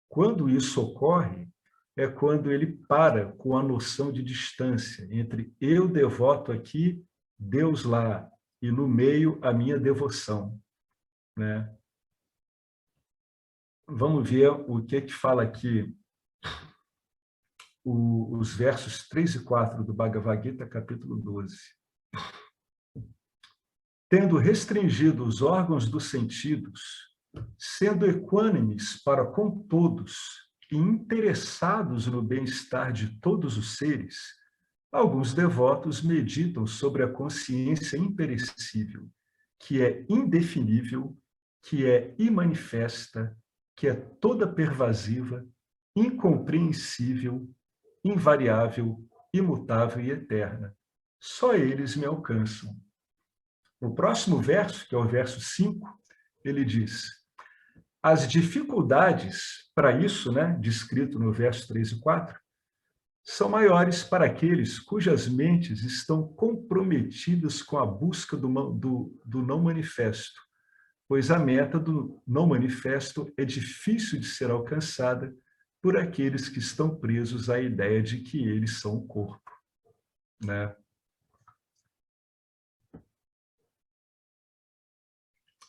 Speaker 1: Quando isso ocorre, é quando ele para com a noção de distância entre eu devoto aqui, Deus lá, e no meio a minha devoção. Né? Vamos ver o que fala aqui os versos 3 e 4 do Bhagavad Gita, capítulo 12. Tendo restringido os órgãos dos sentidos, sendo equânimes para com todos e interessados no bem-estar de todos os seres, alguns devotos meditam sobre a consciência imperecível, que é indefinível, que é imanifesta, que é toda pervasiva, incompreensível, invariável, imutável e eterna. Só eles me alcançam. No próximo verso, que é o verso 5, ele diz: as dificuldades para isso, né, descrito no verso 3 e 4, são maiores para aqueles cujas mentes estão comprometidas com a busca do não manifesto, pois a meta do não manifesto é difícil de ser alcançada por aqueles que estão presos à ideia de que eles são o corpo. Né?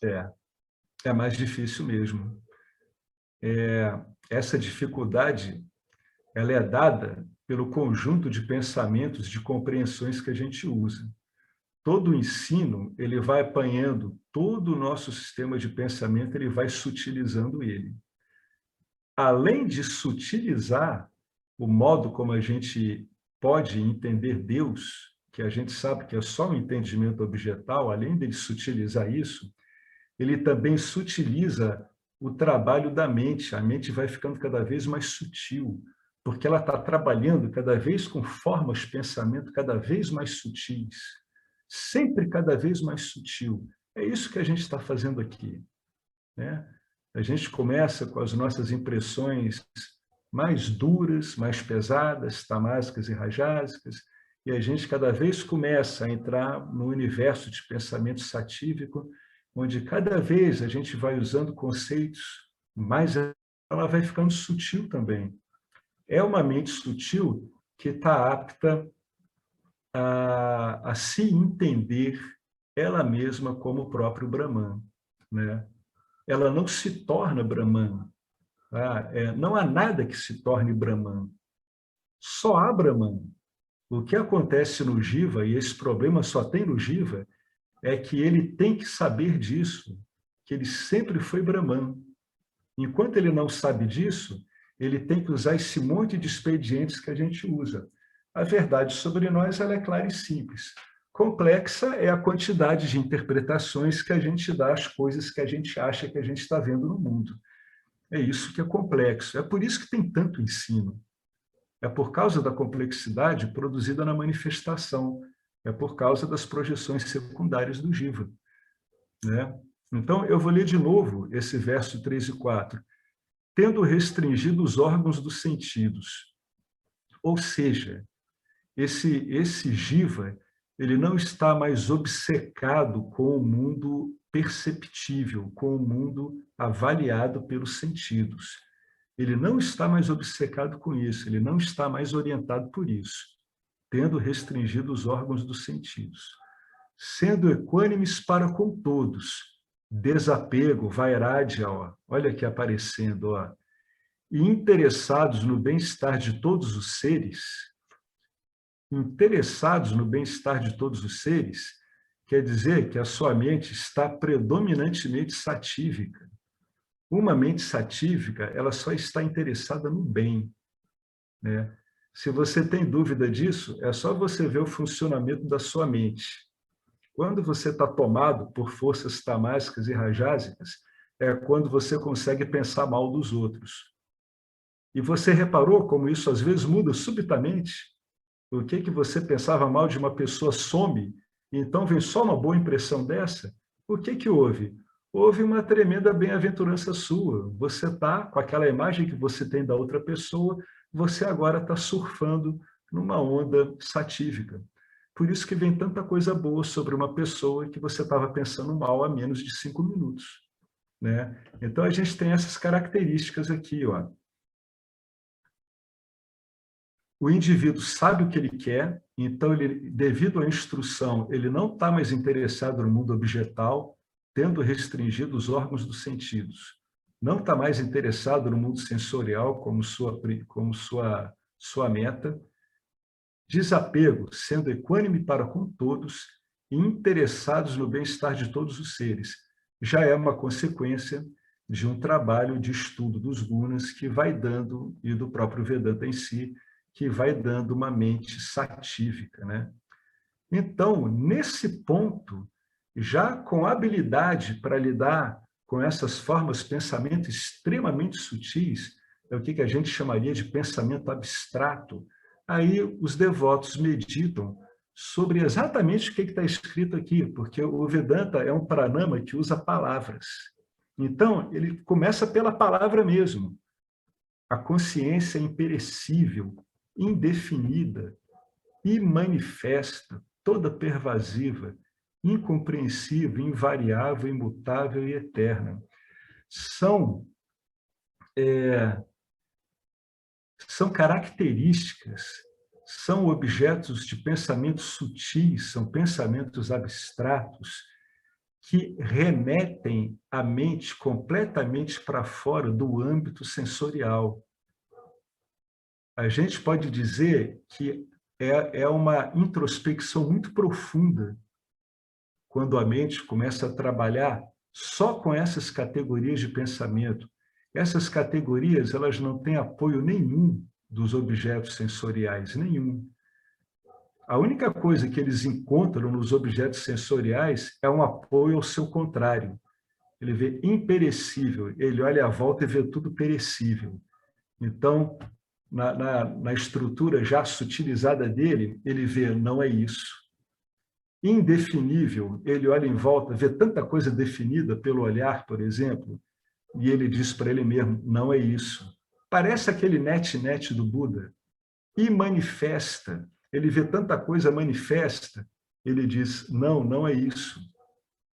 Speaker 1: É, é mais difícil mesmo. Essa dificuldade, ela é dada pelo conjunto de pensamentos, de compreensões que a gente usa. Todo o ensino, ele vai apanhando todo o nosso sistema de pensamento, ele vai sutilizando ele. Além de sutilizar o modo como a gente pode entender Deus, que a gente sabe que é só um entendimento objetal, além dele sutilizar isso, ele também sutiliza o trabalho da mente. A mente vai ficando cada vez mais sutil, porque ela está trabalhando cada vez com formas de pensamento cada vez mais sutis, sempre cada vez mais sutil. É isso que a gente está fazendo aqui, né? A gente começa com as nossas impressões mais duras, mais pesadas, tamásicas e rajásicas, e a gente cada vez começa a entrar no universo de pensamento satívico, onde cada vez a gente vai usando conceitos mais... Ela vai ficando sutil também. É uma mente sutil que está apta a se entender ela mesma como o próprio Brahman, né? Ela não se torna Brahman. Tá? Não há nada que se torne Brahman. Só há Brahman. O que acontece no Jiva, e esse problema só tem no Jiva, é que ele tem que saber disso, que ele sempre foi Brahman. Enquanto ele não sabe disso, ele tem que usar esse monte de expedientes que a gente usa. A verdade sobre nós, ela é clara e simples. Complexa é a quantidade de interpretações que a gente dá às coisas que a gente acha que a gente está vendo no mundo. É isso que é complexo. É por isso que tem tanto ensino. É por causa da complexidade produzida na manifestação. É por causa das projeções secundárias do Jiva, né? Então, eu vou ler de novo esse verso 3 e 4. Tendo restringido os órgãos dos sentidos. Ou seja, esse Jiva, ele não está mais obcecado com o mundo perceptível, com o mundo avaliado pelos sentidos. Ele não está mais obcecado com isso, ele não está mais orientado por isso, tendo restringido os órgãos dos sentidos. Sendo equânimes para com todos, desapego, vairagya, olha aqui aparecendo, e interessados no bem-estar de todos os seres, interessados no bem-estar de todos os seres, quer dizer que a sua mente está predominantemente satívica. Uma mente satívica, ela só está interessada no bem, né? Se você tem dúvida disso, é só você ver o funcionamento da sua mente. Quando você está tomado por forças tamásicas e rajásicas, é quando você consegue pensar mal dos outros. E você reparou como isso às vezes muda subitamente? O que você pensava mal de uma pessoa some, e então vem só uma boa impressão dessa? O que houve? Houve uma tremenda bem-aventurança sua. Você está, com aquela imagem que você tem da outra pessoa, você agora está surfando numa onda satívica. Por isso que vem tanta coisa boa sobre uma pessoa que você estava pensando mal há menos de 5 minutos, né? Então, a gente tem essas características aqui, ó. O indivíduo sabe o que ele quer, então, devido à instrução, ele não está mais interessado no mundo objetal, tendo restringido os órgãos dos sentidos. Não está mais interessado no mundo sensorial como sua meta. Desapego, sendo equânime para com todos e interessados no bem-estar de todos os seres. Já é uma consequência de um trabalho de estudo dos gunas que vai dando, e do próprio Vedanta em si, que vai dando uma mente satívica, né? Então, nesse ponto, já com habilidade para lidar com essas formas de pensamento extremamente sutis, é o que a gente chamaria de pensamento abstrato, aí os devotos meditam sobre exatamente o que está escrito aqui, porque o Vedanta é um pranama que usa palavras. Então, ele começa pela palavra mesmo. A consciência é imperecível, indefinida, imanifesta, toda pervasiva, incompreensível, invariável, imutável e eterna. São características, são objetos de pensamentos sutis, são pensamentos abstratos, que remetem a mente completamente para fora do âmbito sensorial. A gente pode dizer que é uma introspecção muito profunda quando a mente começa a trabalhar só com essas categorias de pensamento. Essas categorias, elas não têm apoio nenhum dos objetos sensoriais, nenhum. A única coisa que eles encontram nos objetos sensoriais é um apoio ao seu contrário. Ele vê imperecível, ele olha à volta e vê tudo perecível. Então, na estrutura já sutilizada dele, ele vê, não é isso. Indefinível, ele olha em volta, vê tanta coisa definida pelo olhar, por exemplo, e ele diz para ele mesmo, não é isso. Parece aquele net do Buda. Imanifesta, ele vê tanta coisa manifesta, ele diz, não, não é isso.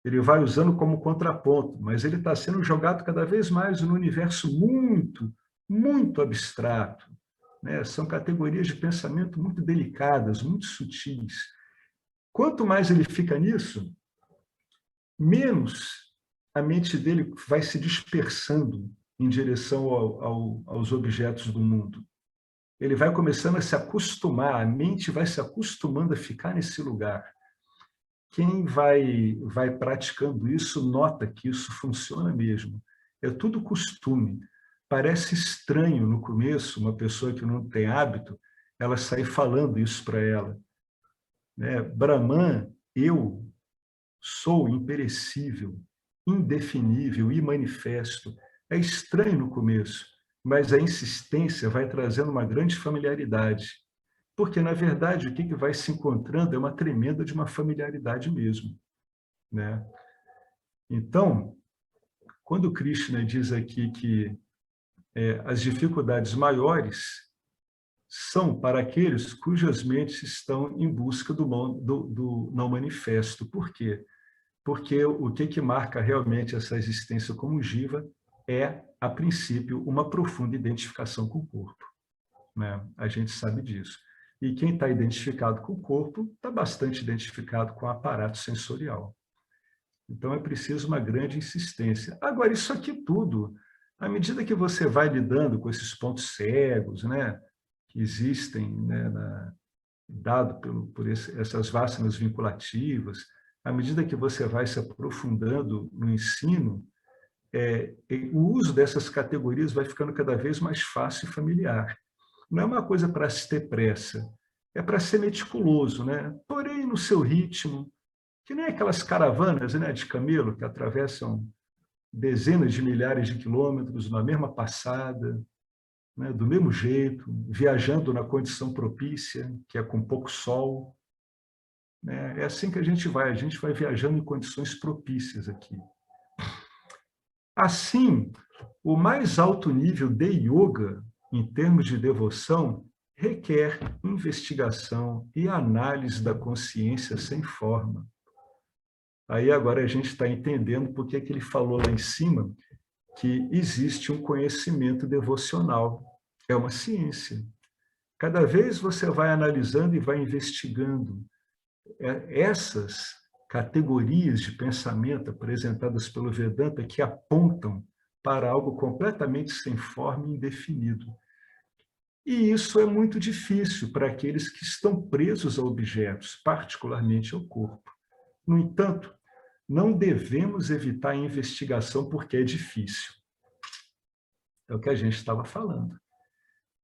Speaker 1: Ele vai usando como contraponto, mas ele está sendo jogado cada vez mais no universo muito, muito abstrato. Né? São categorias de pensamento muito delicadas, muito sutis. Quanto mais ele fica nisso, menos a mente dele vai se dispersando em direção aos objetos do mundo. Ele vai começando a se acostumar, a mente vai se acostumando a ficar nesse lugar. Quem vai praticando isso, nota que isso funciona mesmo. É tudo costume. Parece estranho no começo, uma pessoa que não tem hábito, ela sair falando isso para ela. Né? Brahman, eu sou imperecível, indefinível, imanifesto. É estranho no começo, mas a insistência vai trazendo uma grande familiaridade. Porque, na verdade, o que vai se encontrando é uma tremenda de uma familiaridade mesmo. Né? Então, quando Krishna diz aqui que as dificuldades maiores são para aqueles cujas mentes estão em busca do não manifesto. Por quê? Porque o que marca realmente essa existência como jiva é, a princípio, uma profunda identificação com o corpo. Né? A gente sabe disso. E quem está identificado com o corpo está bastante identificado com o aparato sensorial. Então, é preciso uma grande insistência. Agora, isso aqui tudo, à medida que você vai lidando com esses pontos cegos, né, que existem, né, dado por essas vacinas vinculativas, à medida que você vai se aprofundando no ensino, o uso dessas categorias vai ficando cada vez mais fácil e familiar. Não é uma coisa para se ter pressa, é para ser meticuloso, né? Porém, no seu ritmo, que nem aquelas caravanas, né, de camelo que atravessam dezenas de milhares de quilômetros na mesma passada, né, do mesmo jeito, viajando na condição propícia, que é com pouco sol. Né? É assim que a gente vai viajando em condições propícias aqui. Assim, o mais alto nível de yoga, em termos de devoção, requer investigação e análise da consciência sem forma. Aí agora a gente está entendendo por que ele falou lá em cima que existe um conhecimento devocional. É uma ciência. Cada vez você vai analisando e vai investigando essas categorias de pensamento apresentadas pelo Vedanta que apontam para algo completamente sem forma e indefinido. E isso é muito difícil para aqueles que estão presos a objetos, particularmente ao corpo. No entanto, não devemos evitar a investigação porque é difícil. É o que a gente estava falando.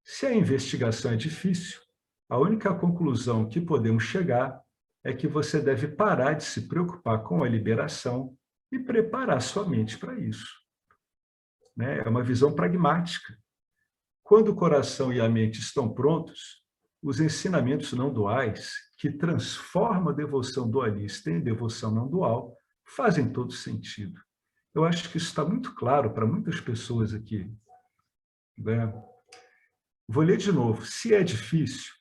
Speaker 1: Se a investigação é difícil, a única conclusão que podemos chegar é que você deve parar de se preocupar com a liberação e preparar sua mente para isso. Né? É uma visão pragmática. Quando o coração e a mente estão prontos, os ensinamentos não duais, que transformam a devoção dualista em devoção não dual, fazem todo sentido. Eu acho que isso está muito claro para muitas pessoas aqui. Né? Vou ler de novo. Se é difícil,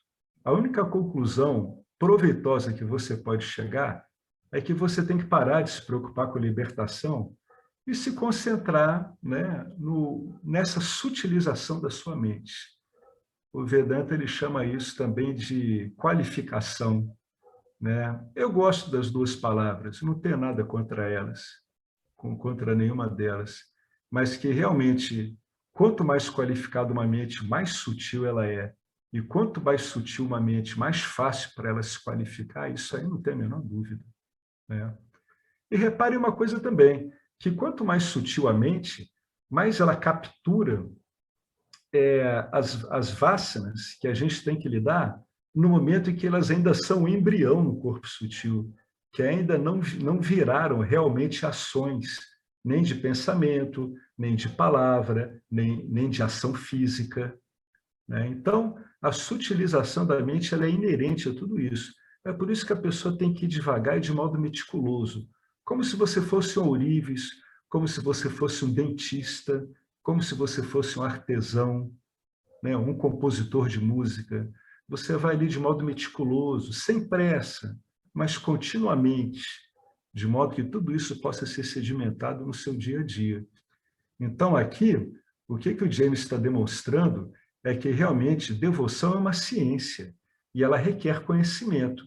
Speaker 1: a única conclusão proveitosa que você pode chegar é que você tem que parar de se preocupar com a libertação e se concentrar, né, nessa sutilização da sua mente. O Vedanta ele chama isso também de qualificação. né? Eu gosto das duas palavras, não tenho nada contra elas, contra nenhuma delas, mas que realmente, quanto mais qualificada uma mente, mais sutil ela é. E quanto mais sutil uma mente, mais fácil para ela se qualificar, isso aí não tem a menor dúvida, né? E repare uma coisa também, que quanto mais sutil a mente, mais ela captura as vásanas que a gente tem que lidar no momento em que elas ainda são um embrião no corpo sutil, que ainda não viraram realmente ações, nem de pensamento, nem de palavra, nem de ação física, né? Então, a sutilização da mente ela é inerente a tudo isso. É por isso que a pessoa tem que ir devagar e de modo meticuloso, como se você fosse um ourives, como se você fosse um dentista, como se você fosse um artesão, né, um compositor de música. Você vai ali de modo meticuloso, sem pressa, mas continuamente, de modo que tudo isso possa ser sedimentado no seu dia a dia. Então, aqui, o que o James está demonstrando é que realmente devoção é uma ciência e ela requer conhecimento.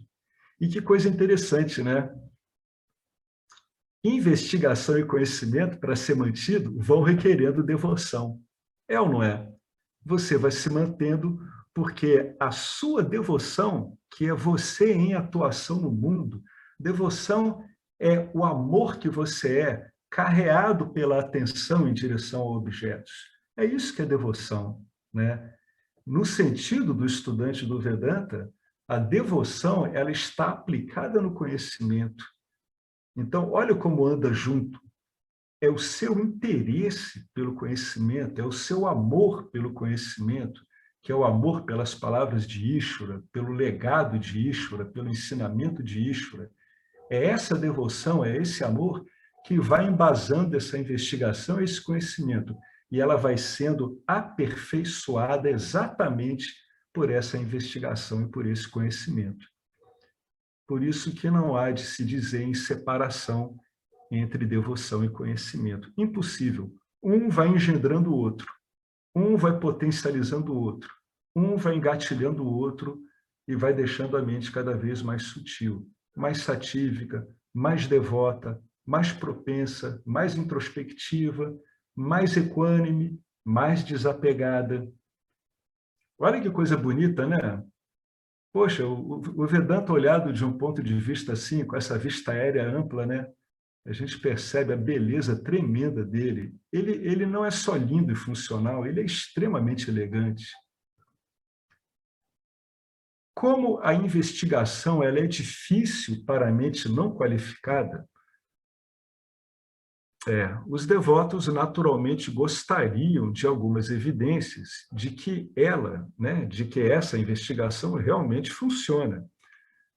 Speaker 1: E que coisa interessante, né? Investigação e conhecimento, para ser mantido, vão requerendo devoção. É ou não é? Você vai se mantendo porque a sua devoção, que é você em atuação no mundo, devoção é o amor que você é, carreado pela atenção em direção a objetos. É isso que é devoção, né? No sentido do estudante do Vedanta, a devoção ela está aplicada no conhecimento. Então, olha como anda junto. É o seu interesse pelo conhecimento, é o seu amor pelo conhecimento, que é o amor pelas palavras de Ishvara, pelo legado de Ishvara, pelo ensinamento de Ishvara. É essa devoção, é esse amor que vai embasando essa investigação, esse conhecimento, e ela vai sendo aperfeiçoada exatamente por essa investigação e por esse conhecimento. Por isso que não há de se dizer em separação entre devoção e conhecimento. Impossível. Um vai engendrando o outro, um vai potencializando o outro, um vai engatilhando o outro e vai deixando a mente cada vez mais sutil, mais satívica, mais devota, mais propensa, mais introspectiva, mais equânime, mais desapegada. Olha que coisa bonita, né? Poxa, o Vedanta olhado de um ponto de vista assim, com essa vista aérea ampla, né? A gente percebe a beleza tremenda dele. Ele não é só lindo e funcional, ele é extremamente elegante. Como a investigação ela é difícil para a mente não qualificada, os devotos naturalmente gostariam de algumas evidências de que ela, né, de que essa investigação realmente funciona.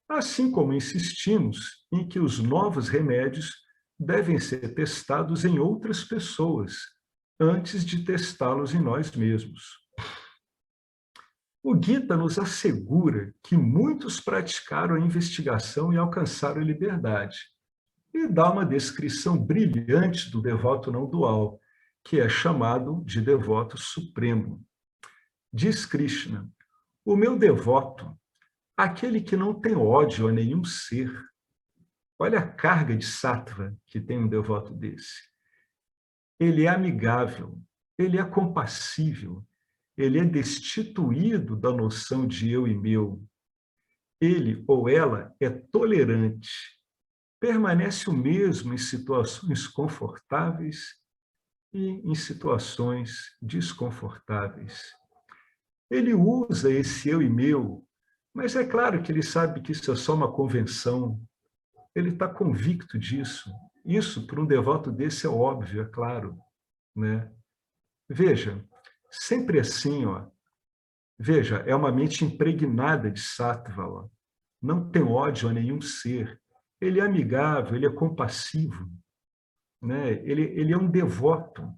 Speaker 1: Assim como insistimos em que os novos remédios devem ser testados em outras pessoas, antes de testá-los em nós mesmos. O Gita nos assegura que muitos praticaram a investigação e alcançaram a liberdade, e dá uma descrição brilhante do devoto não dual, que é chamado de devoto supremo. Diz Krishna, o meu devoto, aquele que não tem ódio a nenhum ser. Olha a carga de sattva que tem um devoto desse. Ele é amigável, ele é compassível, ele é destituído da noção de eu e meu. Ele ou ela é tolerante, permanece o mesmo em situações confortáveis e em situações desconfortáveis. Ele usa esse eu e meu, mas é claro que ele sabe que isso é só uma convenção. Ele está convicto disso. Isso, para um devoto desse, é óbvio, é claro, né? Veja, sempre assim, ó. Veja, é uma mente impregnada de sattva, ó. Não tem ódio a nenhum ser. Ele é amigável, ele é compassivo, né? Ele é um devoto,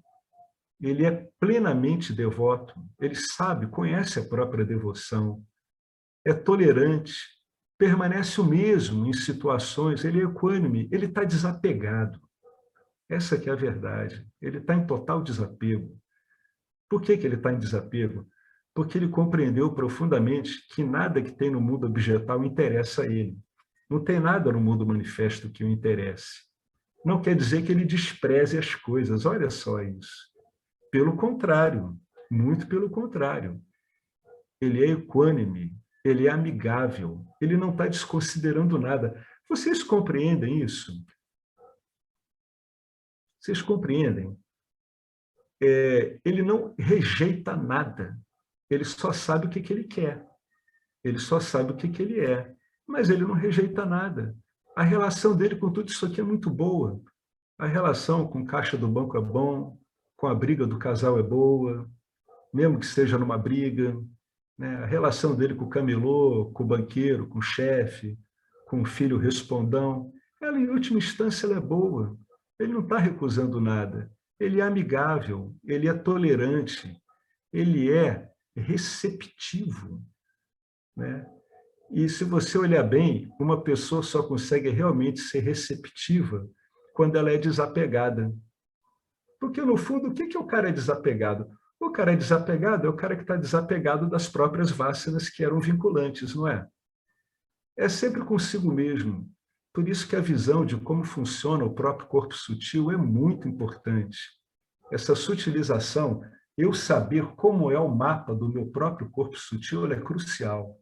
Speaker 1: ele é plenamente devoto, ele sabe, conhece a própria devoção, é tolerante, permanece o mesmo em situações, ele é equânime, ele está desapegado. Essa que é a verdade. Ele está em total desapego. Por que ele está em desapego? Porque ele compreendeu profundamente que nada que tem no mundo objetal interessa a ele. Não tem nada no mundo manifesto que o interesse. Não quer dizer que ele despreze as coisas, olha só isso. Pelo contrário, muito pelo contrário. Ele é equânime, ele é amigável, ele não está desconsiderando nada. Vocês compreendem isso? Vocês compreendem? Ele não rejeita nada, ele só sabe o que ele quer, ele só sabe o que ele é, mas ele não rejeita nada. A relação dele com tudo isso aqui é muito boa. A relação com a caixa do banco é bom, com a briga do casal é boa, mesmo que esteja numa briga, né? A relação dele com o camelô, com o banqueiro, com o chefe, com o filho respondão, ela, em última instância, ela é boa. Ele não está recusando nada. Ele é amigável, ele é tolerante, ele é receptivo, né? E se você olhar bem, uma pessoa só consegue realmente ser receptiva quando ela é desapegada. Porque, no fundo, o que é o cara desapegado? O cara desapegado é o cara que está desapegado das próprias vássanas que eram vinculantes, não é? É sempre consigo mesmo. Por isso que a visão de como funciona o próprio corpo sutil é muito importante. Essa sutilização, eu saber como é o mapa do meu próprio corpo sutil, é crucial.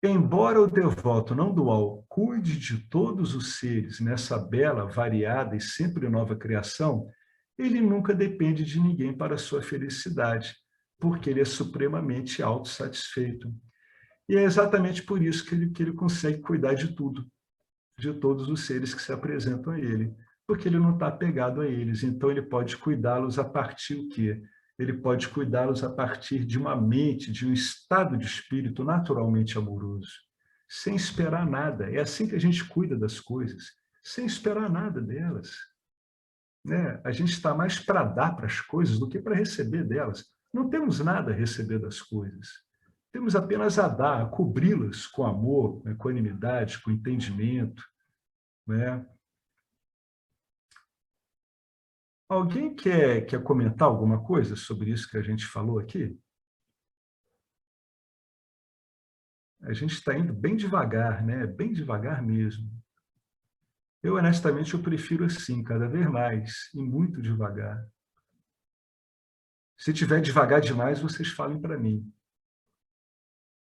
Speaker 1: Embora o devoto não dual cuide de todos os seres nessa bela, variada e sempre nova criação, ele nunca depende de ninguém para a sua felicidade, porque ele é supremamente autossatisfeito. E é exatamente por isso que ele consegue cuidar de tudo, de todos os seres que se apresentam a ele, porque ele não está apegado a eles, então ele pode cuidá-los a partir do quê? Ele pode cuidá-los a partir de uma mente, de um estado de espírito naturalmente amoroso, sem esperar nada. É assim que a gente cuida das coisas, sem esperar nada delas, né? A gente está mais para dar para as coisas do que para receber delas. Não temos nada a receber das coisas. Temos apenas a dar, a cobri-las com amor, com equanimidade, com entendimento, né? Alguém quer comentar alguma coisa sobre isso que a gente falou aqui? A gente está indo bem devagar, né? Bem devagar mesmo. Eu, honestamente, eu prefiro assim, cada vez mais, e muito devagar. Se tiver devagar demais, vocês falem para mim.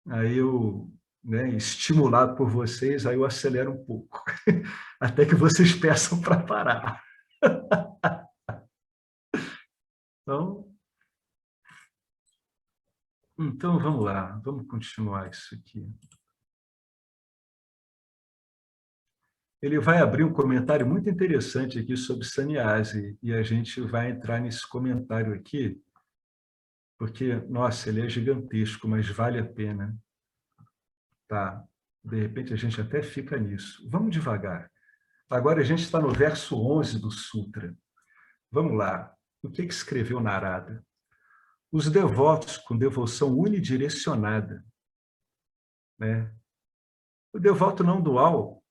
Speaker 1: Aí eu, né, estimulado por vocês, aí eu acelero um pouco, até que vocês peçam para parar. Então, vamos lá, vamos continuar isso aqui. Ele vai abrir um comentário muito interessante aqui sobre sannyasi, e a gente vai entrar nesse comentário aqui, porque, nossa, ele é gigantesco, mas vale a pena. Tá, de repente a gente até fica nisso. Vamos devagar. Agora a gente está no verso 11 do Sutra. Vamos lá. O que escreveu Narada? Os devotos com devoção unidirecionada, né? O devoto não dual,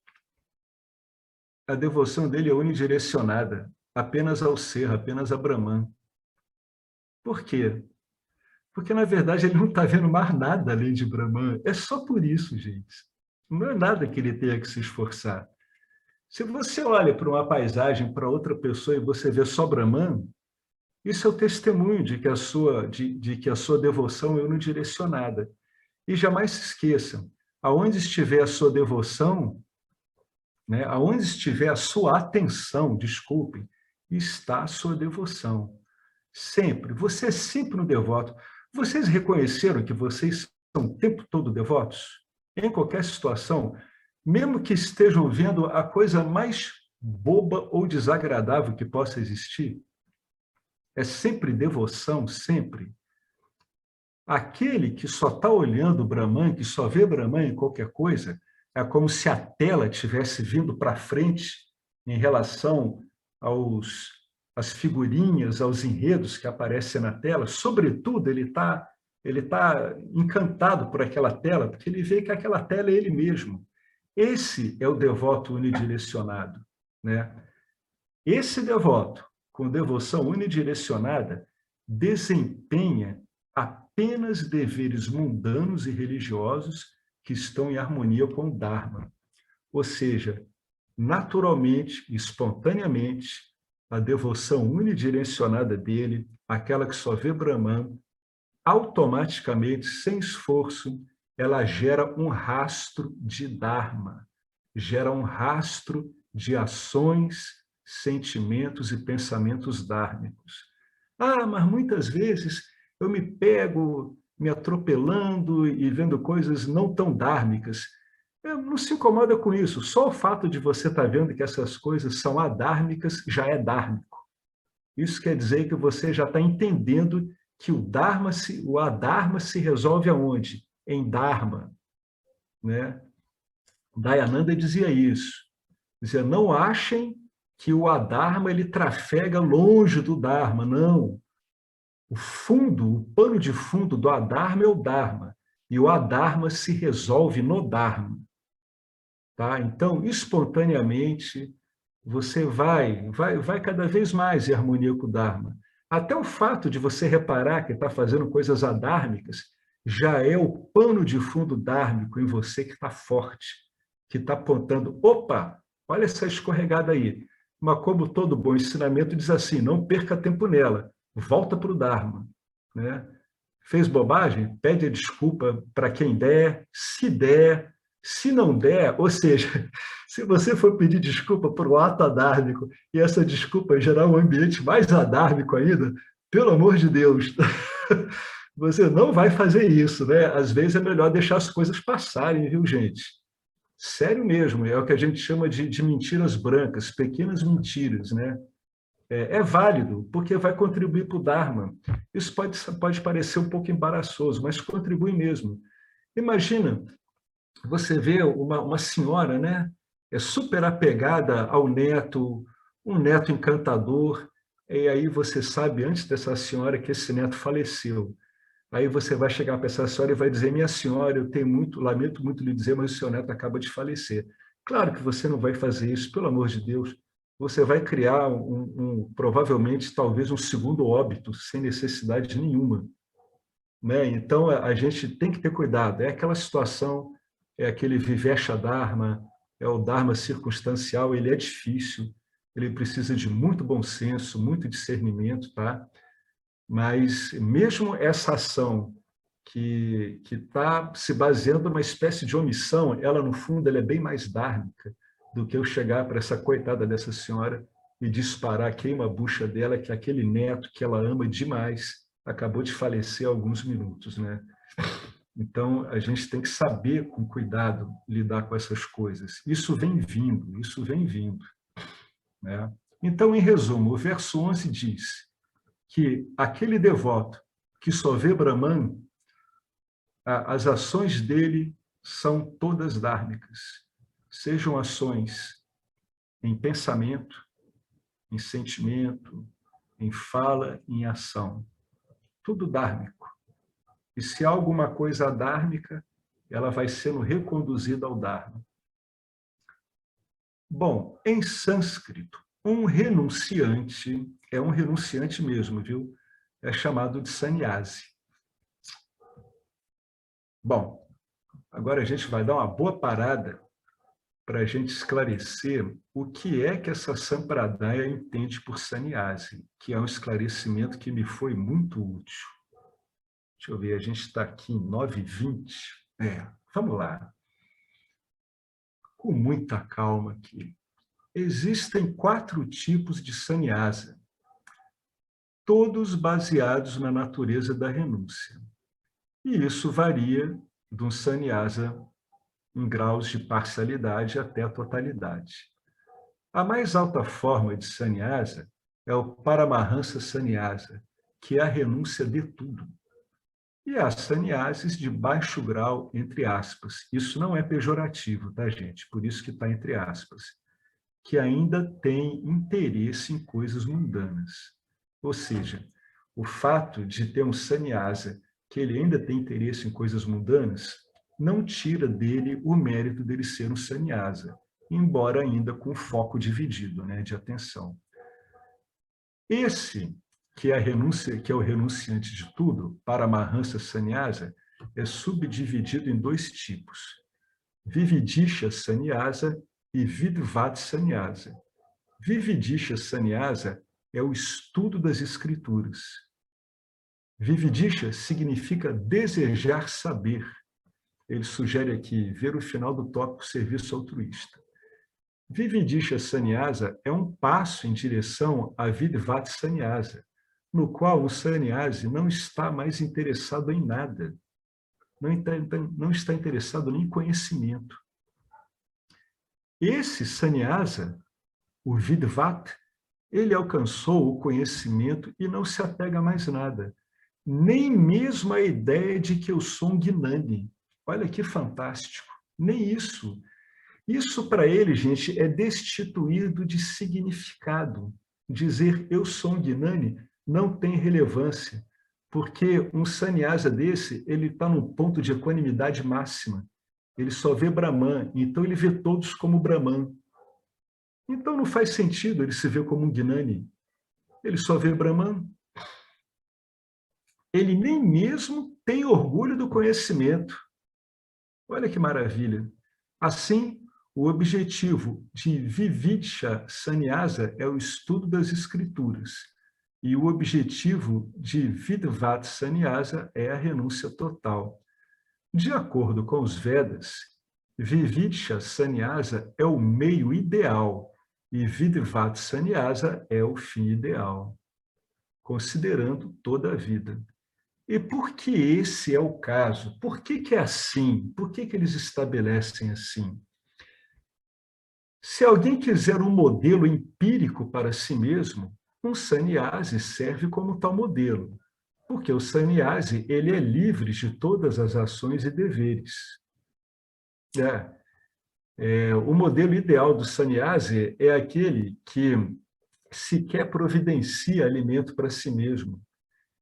Speaker 1: a devoção dele é unidirecionada, apenas ao ser, apenas a Brahman. Por quê? Porque, na verdade, ele não está vendo mais nada além de Brahman. É só por isso, gente. Não é nada que ele tenha que se esforçar. Se você olha para uma paisagem, para outra pessoa, e você vê só Brahman, isso é o testemunho de que a sua devoção é unidirecionada. E jamais se esqueçam, aonde estiver a sua devoção, né, aonde estiver a sua atenção, desculpem, está a sua devoção. Sempre, você é sempre um devoto. Vocês reconheceram que vocês são o tempo todo devotos? Em qualquer situação, mesmo que estejam vendo a coisa mais boba ou desagradável que possa existir, é sempre devoção, sempre. Aquele que só está olhando o Brahman, que só vê Brahman em qualquer coisa, é como se a tela tivesse vindo para frente em relação às figurinhas, aos enredos que aparecem na tela. Sobretudo, ele tá encantado por aquela tela, porque ele vê que aquela tela é ele mesmo. Esse é o devoto unidirecionado, né? Esse devoto, com devoção unidirecionada, desempenha apenas deveres mundanos e religiosos que estão em harmonia com o Dharma. ou seja, naturalmente, espontaneamente, a devoção unidirecionada dele, aquela que só vê Brahman, automaticamente, sem esforço, ela gera um rastro de Dharma, gera um rastro de ações, sentimentos e pensamentos dhármicos. Ah, mas muitas vezes eu me pego me atropelando e vendo coisas não tão dhármicas. Não se incomoda com isso. Só o fato de você estar vendo que essas coisas são adármicas já é dhármico. Isso quer dizer que você já está entendendo que o adharma se resolve aonde? Em dharma, né? Dayananda dizia isso. Dizia, não achem que o adharma ele trafega longe do dharma, não. O fundo, o pano de fundo do adharma é o dharma, e o adharma se resolve no dharma. Tá? Então, espontaneamente, você vai cada vez mais em harmonia com o dharma. Até o fato de você reparar que está fazendo coisas adármicas já é o pano de fundo dármico em você que está forte, que está apontando, opa, olha essa escorregada aí. Mas como todo bom ensinamento diz assim, não perca tempo nela, volta para o dharma. Né? Fez bobagem? Pede desculpa para quem der, se não der, ou seja, se você for pedir desculpa por um ato adármico e essa desculpa gerar um ambiente mais adármico ainda, pelo amor de Deus, você não vai fazer isso, né? Às vezes é melhor deixar as coisas passarem, viu, gente? Sério mesmo, é o que a gente chama de mentiras brancas, pequenas mentiras, né? É válido, porque vai contribuir para o Dharma. Isso pode parecer um pouco embaraçoso, mas contribui mesmo. Imagina, você vê uma senhora, né? É super apegada ao neto, um neto encantador, e aí você sabe, antes dessa senhora, que esse neto faleceu. Aí você vai chegar para essa senhora e vai dizer, minha senhora, lamento muito lhe dizer, mas o seu neto acaba de falecer. Claro que você não vai fazer isso, pelo amor de Deus. Você vai criar provavelmente, talvez um segundo óbito, sem necessidade nenhuma. Né? Então, a gente tem que ter cuidado. É aquela situação, é aquele vivesha dharma, é o dharma circunstancial, ele é difícil, ele precisa de muito bom senso, muito discernimento, tá? Mas mesmo essa ação que está se baseando numa espécie de omissão, ela, no fundo, ela é bem mais dhármica do que eu chegar para essa coitada dessa senhora e disparar queima a bucha dela, que aquele neto que ela ama demais acabou de falecer há alguns minutos, né? Então, a gente tem que saber, com cuidado, lidar com essas coisas. Isso vem vindo, né? Então, em resumo, o verso 11 diz que aquele devoto que só vê Brahman, as ações dele são todas dhármicas, sejam ações em pensamento, em sentimento, em fala, em ação. Tudo dhármico. E se há alguma coisa adármica, ela vai sendo reconduzida ao Dharma. Bom, em sânscrito, um renunciante, é um renunciante mesmo, viu? É chamado de sannyasi. Bom, agora a gente vai dar uma boa parada para a gente esclarecer o que é que essa Sampradaya entende por sannyasi, que é um esclarecimento que me foi muito útil. Deixa eu ver, a gente está aqui em 9h20. Vamos lá. Com muita calma aqui. Existem 4 tipos de sannyasa, todos baseados na natureza da renúncia. E isso varia de um sannyasa em graus de parcialidade até a totalidade. A mais alta forma de sannyasa é o Paramahansa Sannyasa, que é a renúncia de tudo. E há sannyasis de baixo grau, entre aspas. Isso não é pejorativo, tá, gente? Por isso que está entre aspas. Que ainda tem interesse em coisas mundanas. Ou seja, o fato de ter um sannyasa que ele ainda tem interesse em coisas mundanas não tira dele o mérito dele ser um sannyasa, embora ainda com foco dividido, né, de atenção. Esse que é a renúncia, que é o renunciante de tudo, Paramahansa Sannyasa, é subdividido em 2 tipos. Vividisha Sannyasa e Vidvat Sannyasa. Vividisha Sannyasa é o estudo das escrituras. Vividisha significa desejar saber. Ele sugere aqui ver o final do tópico serviço altruísta. Vividisha Sannyasa é um passo em direção a Vidvat Sannyasa, no qual o sannyasi não está mais interessado em nada, não está interessado nem em conhecimento. Esse sannyasa, o Vidvat, ele alcançou o conhecimento e não se apega a mais nada, nem mesmo a ideia de que eu sou um Gnani. Olha que fantástico, nem isso. Isso para ele, gente, é destituído de significado. Dizer eu sou um Gnani não tem relevância, porque um sannyasa desse, ele está num ponto de equanimidade máxima. Ele só vê Brahman, então ele vê todos como Brahman. Então não faz sentido ele se ver como um Gnani. Ele só vê Brahman. Ele nem mesmo tem orgulho do conhecimento. Olha que maravilha. Assim, o objetivo de Vividisha Sannyasa é o estudo das escrituras. E o objetivo de Vidvat Sannyasa é a renúncia total. De acordo com os Vedas, Vividisha Sannyasa é o meio ideal e Vidvat Sannyasa é o fim ideal, considerando toda a vida. E por que esse é o caso? Por que é assim? Por que eles estabelecem assim? Se alguém quiser um modelo empírico para si mesmo, um sannyasi serve como tal modelo, porque o sannyasi ele é livre de todas as ações e deveres. O modelo ideal do sannyasi é aquele que sequer providencia alimento para si mesmo.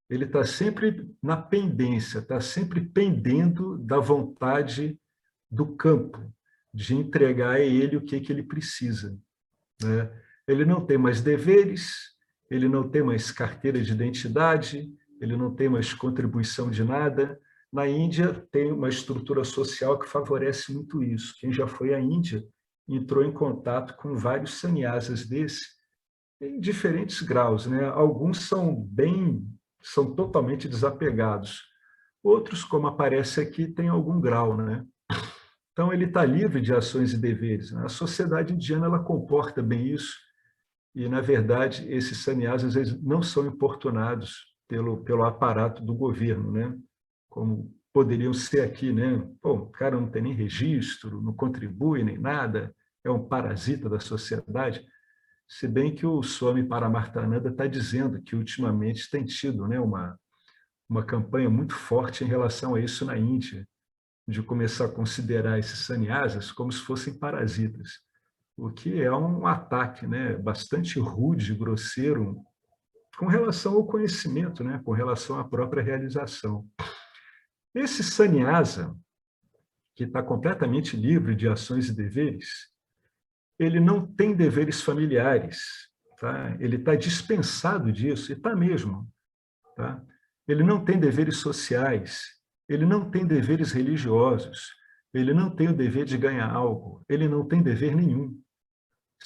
Speaker 1: Ele está sempre na pendência, está sempre pendendo da vontade do campo, de entregar a ele o que ele precisa. Né? Ele não tem mais deveres, ele não tem mais carteira de identidade, ele não tem mais contribuição de nada. Na Índia tem uma estrutura social que favorece muito isso. Quem já foi à Índia entrou em contato com vários sannyasas desse, em diferentes graus. Né? Alguns são totalmente desapegados. Outros, como aparece aqui, têm algum grau. Né? Então, ele está livre de ações e deveres. Né? A sociedade indiana ela comporta bem isso, e, na verdade, esses sannyasas eles não são importunados pelo aparato do governo, né? Como poderiam ser aqui. Né? Pô, o cara não tem nem registro, não contribui nem nada, é um parasita da sociedade. Se bem que o Swami Paramarthananda está dizendo que, ultimamente, tem tido, né, uma campanha muito forte em relação a isso na Índia, de começar a considerar esses sannyasas como se fossem parasitas, o que é um ataque, né, bastante rude e grosseiro com relação ao conhecimento, né, com relação à própria realização. Esse sannyasa, que está completamente livre de ações e deveres, ele não tem deveres familiares, tá? Ele está dispensado disso, e está mesmo. Tá? Ele não tem deveres sociais, ele não tem deveres religiosos, ele não tem o dever de ganhar algo, ele não tem dever nenhum.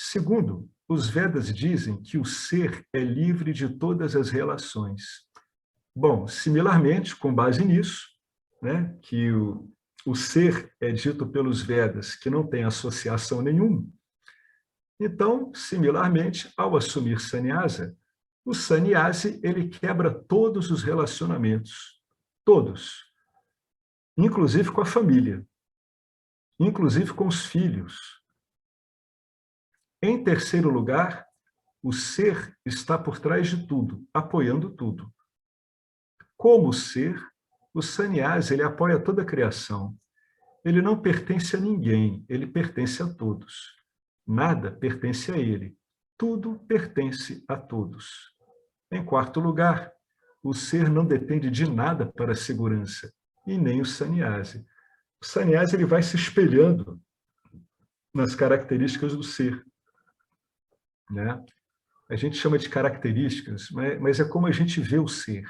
Speaker 1: Segundo, os Vedas dizem que o ser é livre de todas as relações. Bom, similarmente, com base nisso, né, que o ser é dito pelos Vedas que não tem associação nenhuma. Então, similarmente, ao assumir sannyasa, o sannyasi ele quebra todos os relacionamentos, todos, inclusive com a família, inclusive com os filhos. Em terceiro lugar, o ser está por trás de tudo, apoiando tudo. Como ser, o sannyasi ele apoia toda a criação. Ele não pertence a ninguém, ele pertence a todos. Nada pertence a ele, tudo pertence a todos. Em quarto lugar, o ser não depende de nada para a segurança, e nem o sannyasi. O sannyasi ele vai se espelhando nas características do ser. Né? A gente chama de características, mas é como a gente vê o ser,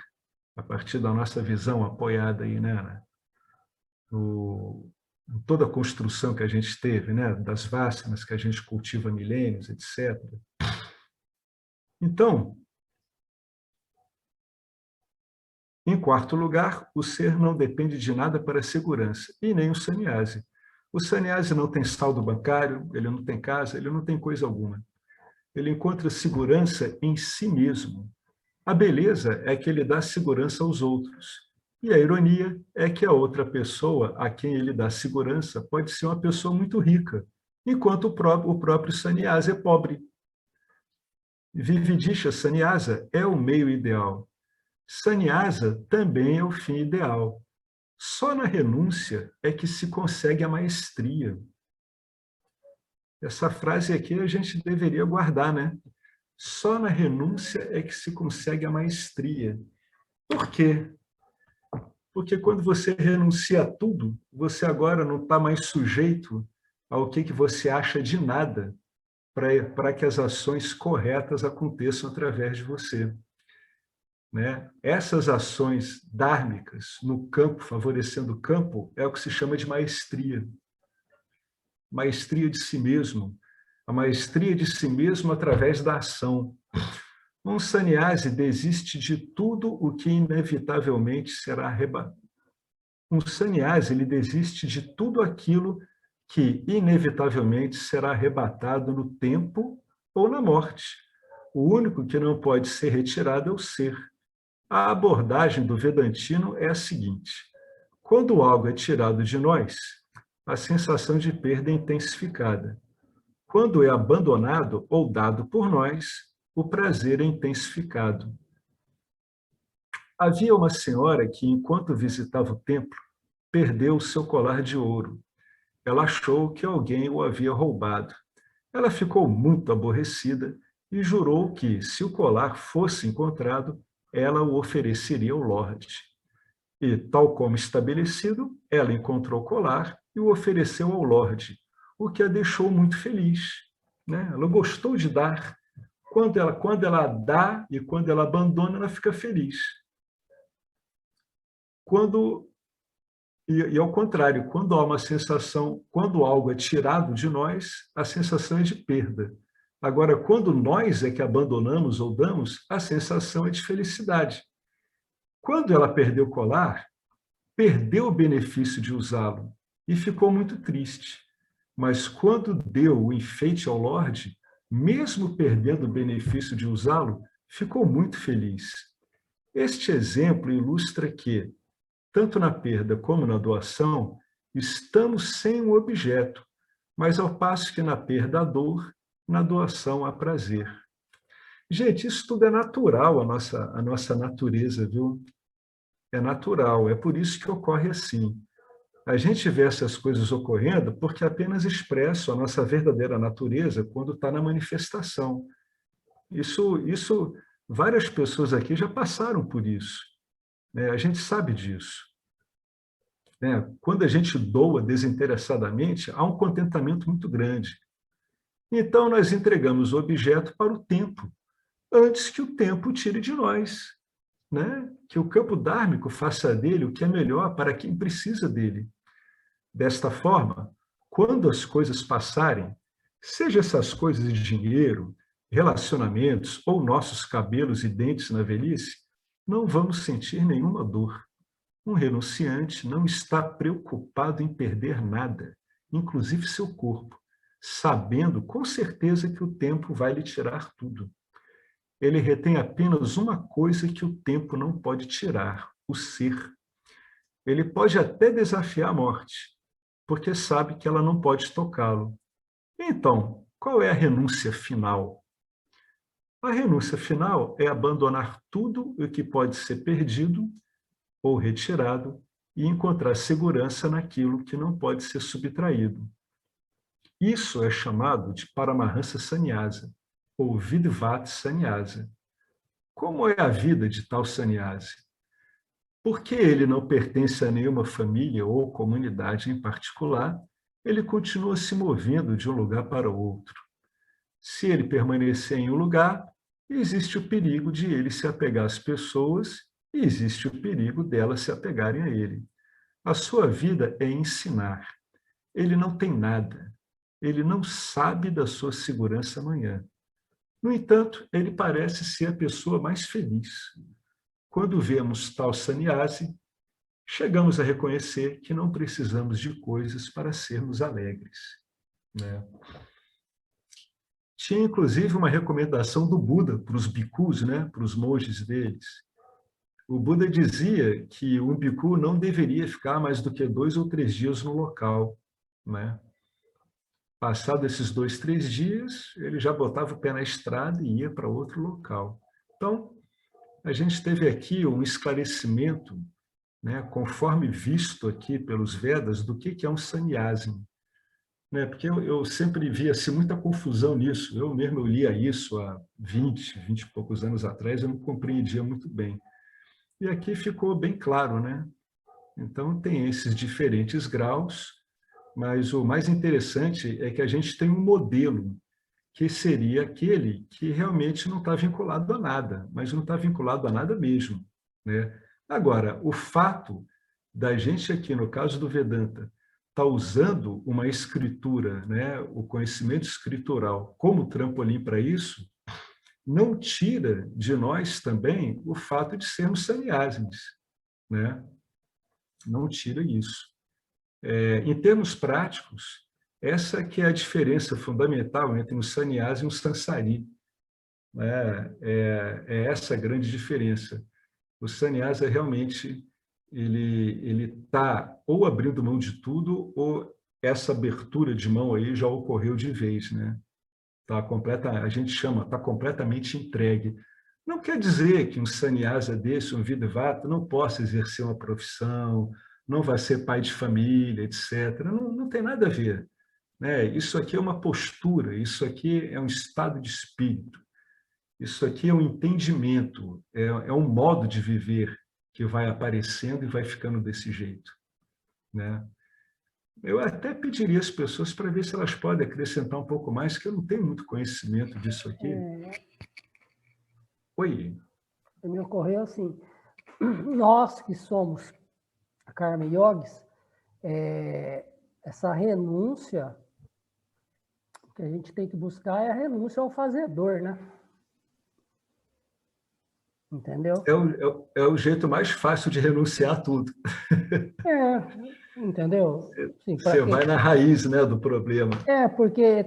Speaker 1: a partir da nossa visão apoiada aí, né, toda a construção que a gente teve, né? Das vássanas que a gente cultiva há milênios, etc. Então, em quarto lugar, o ser não depende de nada para a segurança, e nem o sannyasi. O sannyasi não tem saldo bancário, ele não tem casa, ele não tem coisa alguma. Ele encontra segurança em si mesmo. A beleza é que ele dá segurança aos outros. E a ironia é que a outra pessoa a quem ele dá segurança pode ser uma pessoa muito rica, enquanto o próprio sannyasi é pobre. Vividisha sannyasa é o meio ideal. Sannyasa também é o fim ideal. Só na renúncia é que se consegue a maestria. Essa frase aqui a gente deveria guardar, né? Só na renúncia é que se consegue a maestria. Por quê? Porque quando você renuncia a tudo, você agora não está mais sujeito ao que você acha de nada para que as ações corretas aconteçam através de você. Né? Essas ações dármicas no campo, favorecendo o campo, é o que se chama de maestria. Maestria de si mesmo. A maestria de si mesmo através da ação. Um sannyasi desiste de tudo o que inevitavelmente será arrebatado. Um sannyasi, ele desiste de tudo aquilo que inevitavelmente será arrebatado no tempo ou na morte. O único que não pode ser retirado é o ser. A abordagem do Vedantino é a seguinte: quando algo é tirado de nós, a sensação de perda é intensificada. Quando é abandonado ou dado por nós, o prazer é intensificado. Havia uma senhora que, enquanto visitava o templo, perdeu o seu colar de ouro. Ela achou que alguém o havia roubado. Ela ficou muito aborrecida e jurou que, se o colar fosse encontrado, ela o ofereceria ao Lorde. E, tal como estabelecido, ela encontrou o colar e o ofereceu ao Lorde, o que a deixou muito feliz. Né? Ela gostou de dar. Quando ela dá e quando ela abandona, ela fica feliz. E ao contrário, quando há uma sensação, quando algo é tirado de nós, a sensação é de perda. Agora, quando nós é que abandonamos ou damos, a sensação é de felicidade. Quando ela perdeu o colar, perdeu o benefício de usá-lo e ficou muito triste. Mas quando deu o enfeite ao Lorde, mesmo perdendo o benefício de usá-lo, ficou muito feliz. Este exemplo ilustra que, tanto na perda como na doação, estamos sem um objeto, mas ao passo que na perda há dor, na doação há prazer. Gente, isso tudo é natural, a nossa natureza, viu? É natural, é por isso que ocorre assim. A gente vê essas coisas ocorrendo porque apenas expressam a nossa verdadeira natureza quando está na manifestação. Isso, várias pessoas aqui já passaram por isso. Né? A gente sabe disso. Né? Quando a gente doa desinteressadamente, há um contentamento muito grande. Então, nós entregamos o objeto para o tempo, antes que o tempo tire de nós. Né? Que o campo dármico faça dele o que é melhor para quem precisa dele. Desta forma, quando as coisas passarem, seja essas coisas de dinheiro, relacionamentos ou nossos cabelos e dentes na velhice, não vamos sentir nenhuma dor. Um renunciante não está preocupado em perder nada, inclusive seu corpo, sabendo com certeza que o tempo vai lhe tirar tudo. Ele retém apenas uma coisa que o tempo não pode tirar, o ser. Ele pode até desafiar a morte, porque sabe que ela não pode tocá-lo. Então, qual é a renúncia final? A renúncia final é abandonar tudo o que pode ser perdido ou retirado e encontrar segurança naquilo que não pode ser subtraído. Isso é chamado de Paramahansa Sannyasa, ou Vidvat Sannyasa. Como é a vida de tal sannyasi? Porque ele não pertence a nenhuma família ou comunidade em particular, ele continua se movendo de um lugar para outro. Se ele permanecer em um lugar, existe o perigo de ele se apegar às pessoas e existe o perigo delas se apegarem a ele. A sua vida é ensinar. ele não tem nada. Ele não sabe da sua segurança amanhã. No entanto, ele parece ser a pessoa mais feliz. Quando vemos tal sannyasi, chegamos a reconhecer que não precisamos de coisas para sermos alegres, né? Tinha, inclusive, uma recomendação do Buda para os bhikkhus, né? Para os monges deles. O Buda dizia que um bhikkhu não deveria ficar mais do que 2 ou 3 dias no local, né? Passado esses 2, 3 dias, ele já botava o pé na estrada e ia para outro local. Então, a gente teve aqui um esclarecimento, né, conforme visto aqui pelos Vedas, do que é um sannyasi. Né? Porque eu sempre via assim, muita confusão nisso. Eu mesmo lia isso há 20 e poucos anos atrás, eu não compreendia muito bem. E aqui ficou bem claro, né? Então, tem esses diferentes graus, mas o mais interessante é que a gente tem um modelo, que seria aquele que realmente não está vinculado a nada, mas não está vinculado a nada mesmo, né? Agora, o fato da gente aqui, no caso do Vedanta, estar usando uma escritura, né, o conhecimento escritural como trampolim para isso, não tira de nós também o fato de sermos sannyasis, né? Não tira isso. Em termos práticos, essa que é a diferença fundamental entre um sannyasi e um sansari, né? É essa a grande diferença. O sannyasa realmente ele está ou abrindo mão de tudo, ou essa abertura de mão aí já ocorreu de vez, né? Tá completa, a gente chama, está completamente entregue. Não quer dizer que um sannyasa desse, um vidvata, não possa exercer uma profissão, não vai ser pai de família, etc. Não, não tem nada a ver, né? Isso aqui é uma postura, isso aqui é um estado de espírito. Isso aqui é um entendimento, é um modo de viver que vai aparecendo e vai ficando desse jeito, né? Eu até pediria às pessoas para ver se elas podem acrescentar um pouco mais, que eu não tenho muito conhecimento disso aqui. Oi.
Speaker 2: Me ocorreu assim, nós que somos Karma Yogis, essa renúncia que a gente tem que buscar é a renúncia ao fazedor, né? Entendeu?
Speaker 1: É o jeito mais fácil de renunciar a tudo.
Speaker 2: Entendeu? Sim, para
Speaker 1: Você
Speaker 2: quem...
Speaker 1: vai na raiz, né, do problema.
Speaker 2: porque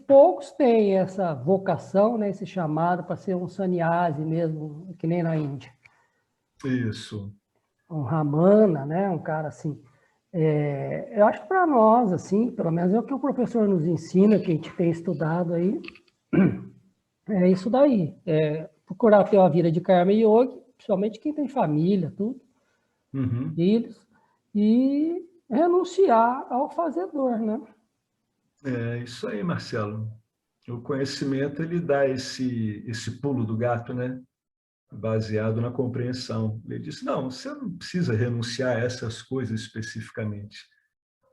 Speaker 2: poucos têm essa vocação, né, esse chamado para ser um sannyasi mesmo, que nem na Índia.
Speaker 1: Isso.
Speaker 2: Um Ramana, né, um cara assim. Eu acho que para nós, assim, pelo menos é o que o professor nos ensina, que a gente tem estudado aí, é isso daí. Procurar ter uma vida de Karma Yogi, principalmente quem tem família, tudo, filhos, e renunciar ao fazedor, né?
Speaker 1: É isso aí, Marcelo. O conhecimento ele dá esse pulo do gato, né? Baseado na compreensão. Ele diz: não, você não precisa renunciar a essas coisas especificamente.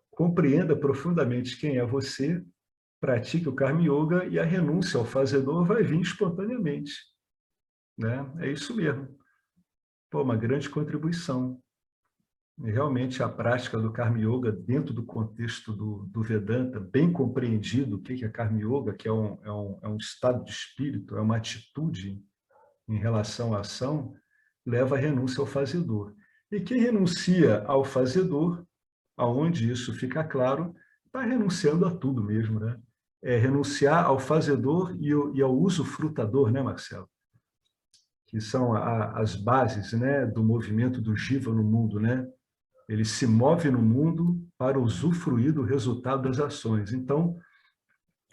Speaker 1: Compreenda profundamente quem é você, pratique o Karma Yoga e a renúncia ao fazedor vai vir espontaneamente, né? É isso mesmo. Pô, uma grande contribuição. E realmente a prática do Karma Yoga dentro do contexto do Vedanta, bem compreendido o que é Karma Yoga, que é um estado de espírito, é uma atitude em relação à ação, leva à renúncia ao fazedor. E quem renuncia ao fazedor, aonde isso fica claro, está renunciando a tudo mesmo, né? É renunciar ao fazedor e ao usufrutador, né, Marcelo? Que são as bases, né, do movimento do Jiva no mundo, né? Ele se move no mundo para usufruir do resultado das ações. Então,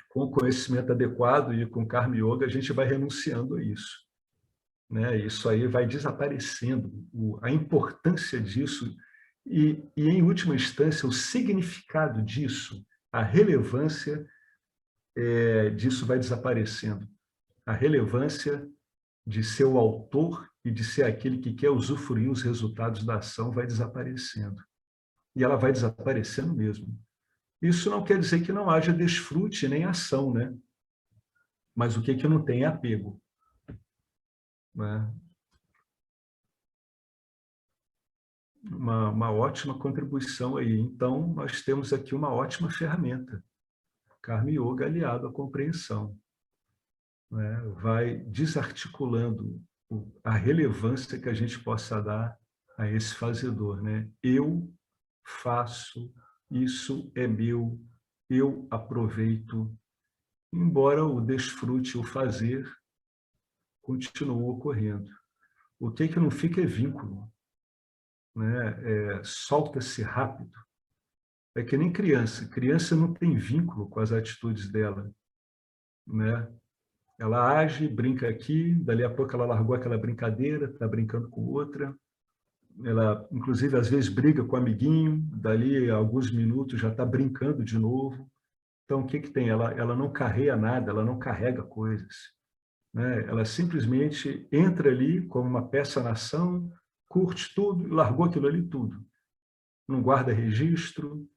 Speaker 1: com o conhecimento adequado e com Karma Yoga, a gente vai renunciando a isso, né? Isso aí vai desaparecendo, a importância disso e, em última instância, o significado disso, a relevância disso vai desaparecendo. A relevância de ser o autor e de ser aquele que quer usufruir os resultados da ação vai desaparecendo. E ela vai desaparecendo mesmo. Isso não quer dizer que não haja desfrute nem ação, né? Mas o que não tem é apego, né? uma ótima contribuição aí. Então, nós temos aqui uma ótima ferramenta, Karma Yoga aliado à compreensão, né? Vai desarticulando a relevância que a gente possa dar a esse fazedor, né? Eu faço, isso é meu, eu aproveito, embora o desfrute, o fazer, continue ocorrendo. O que não fica é vínculo, né? Solta-se rápido. É que nem criança. Criança não tem vínculo com as atitudes dela, né? Ela age, brinca aqui, dali a pouco ela largou aquela brincadeira, está brincando com outra. Ela, inclusive, às vezes briga com o amiguinho, dali a alguns minutos já está brincando de novo. Então, o que tem? Ela não carrega nada, ela não carrega coisas, né? Ela simplesmente entra ali como uma peça na ação, curte tudo, largou aquilo ali tudo. Não guarda registro.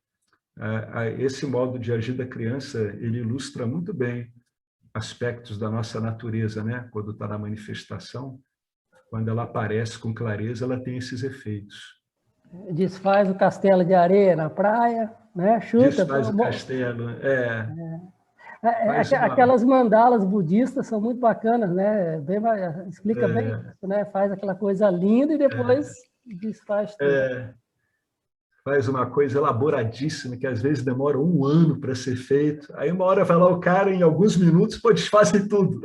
Speaker 1: Esse modo de agir da criança, ele ilustra muito bem aspectos da nossa natureza, né? Quando está na manifestação, quando ela aparece com clareza, ela tem esses efeitos.
Speaker 2: Desfaz o castelo de areia na praia, né? Chuta.
Speaker 1: Desfaz o castelo, faz uma...
Speaker 2: Aquelas mandalas budistas são muito bacanas, né? Explica bem isso, né? Faz aquela coisa linda e depois desfaz tudo.
Speaker 1: Faz uma coisa elaboradíssima, que às vezes demora 1 ano para ser feito. Aí uma hora vai lá o cara, em alguns minutos, pode desfazer tudo.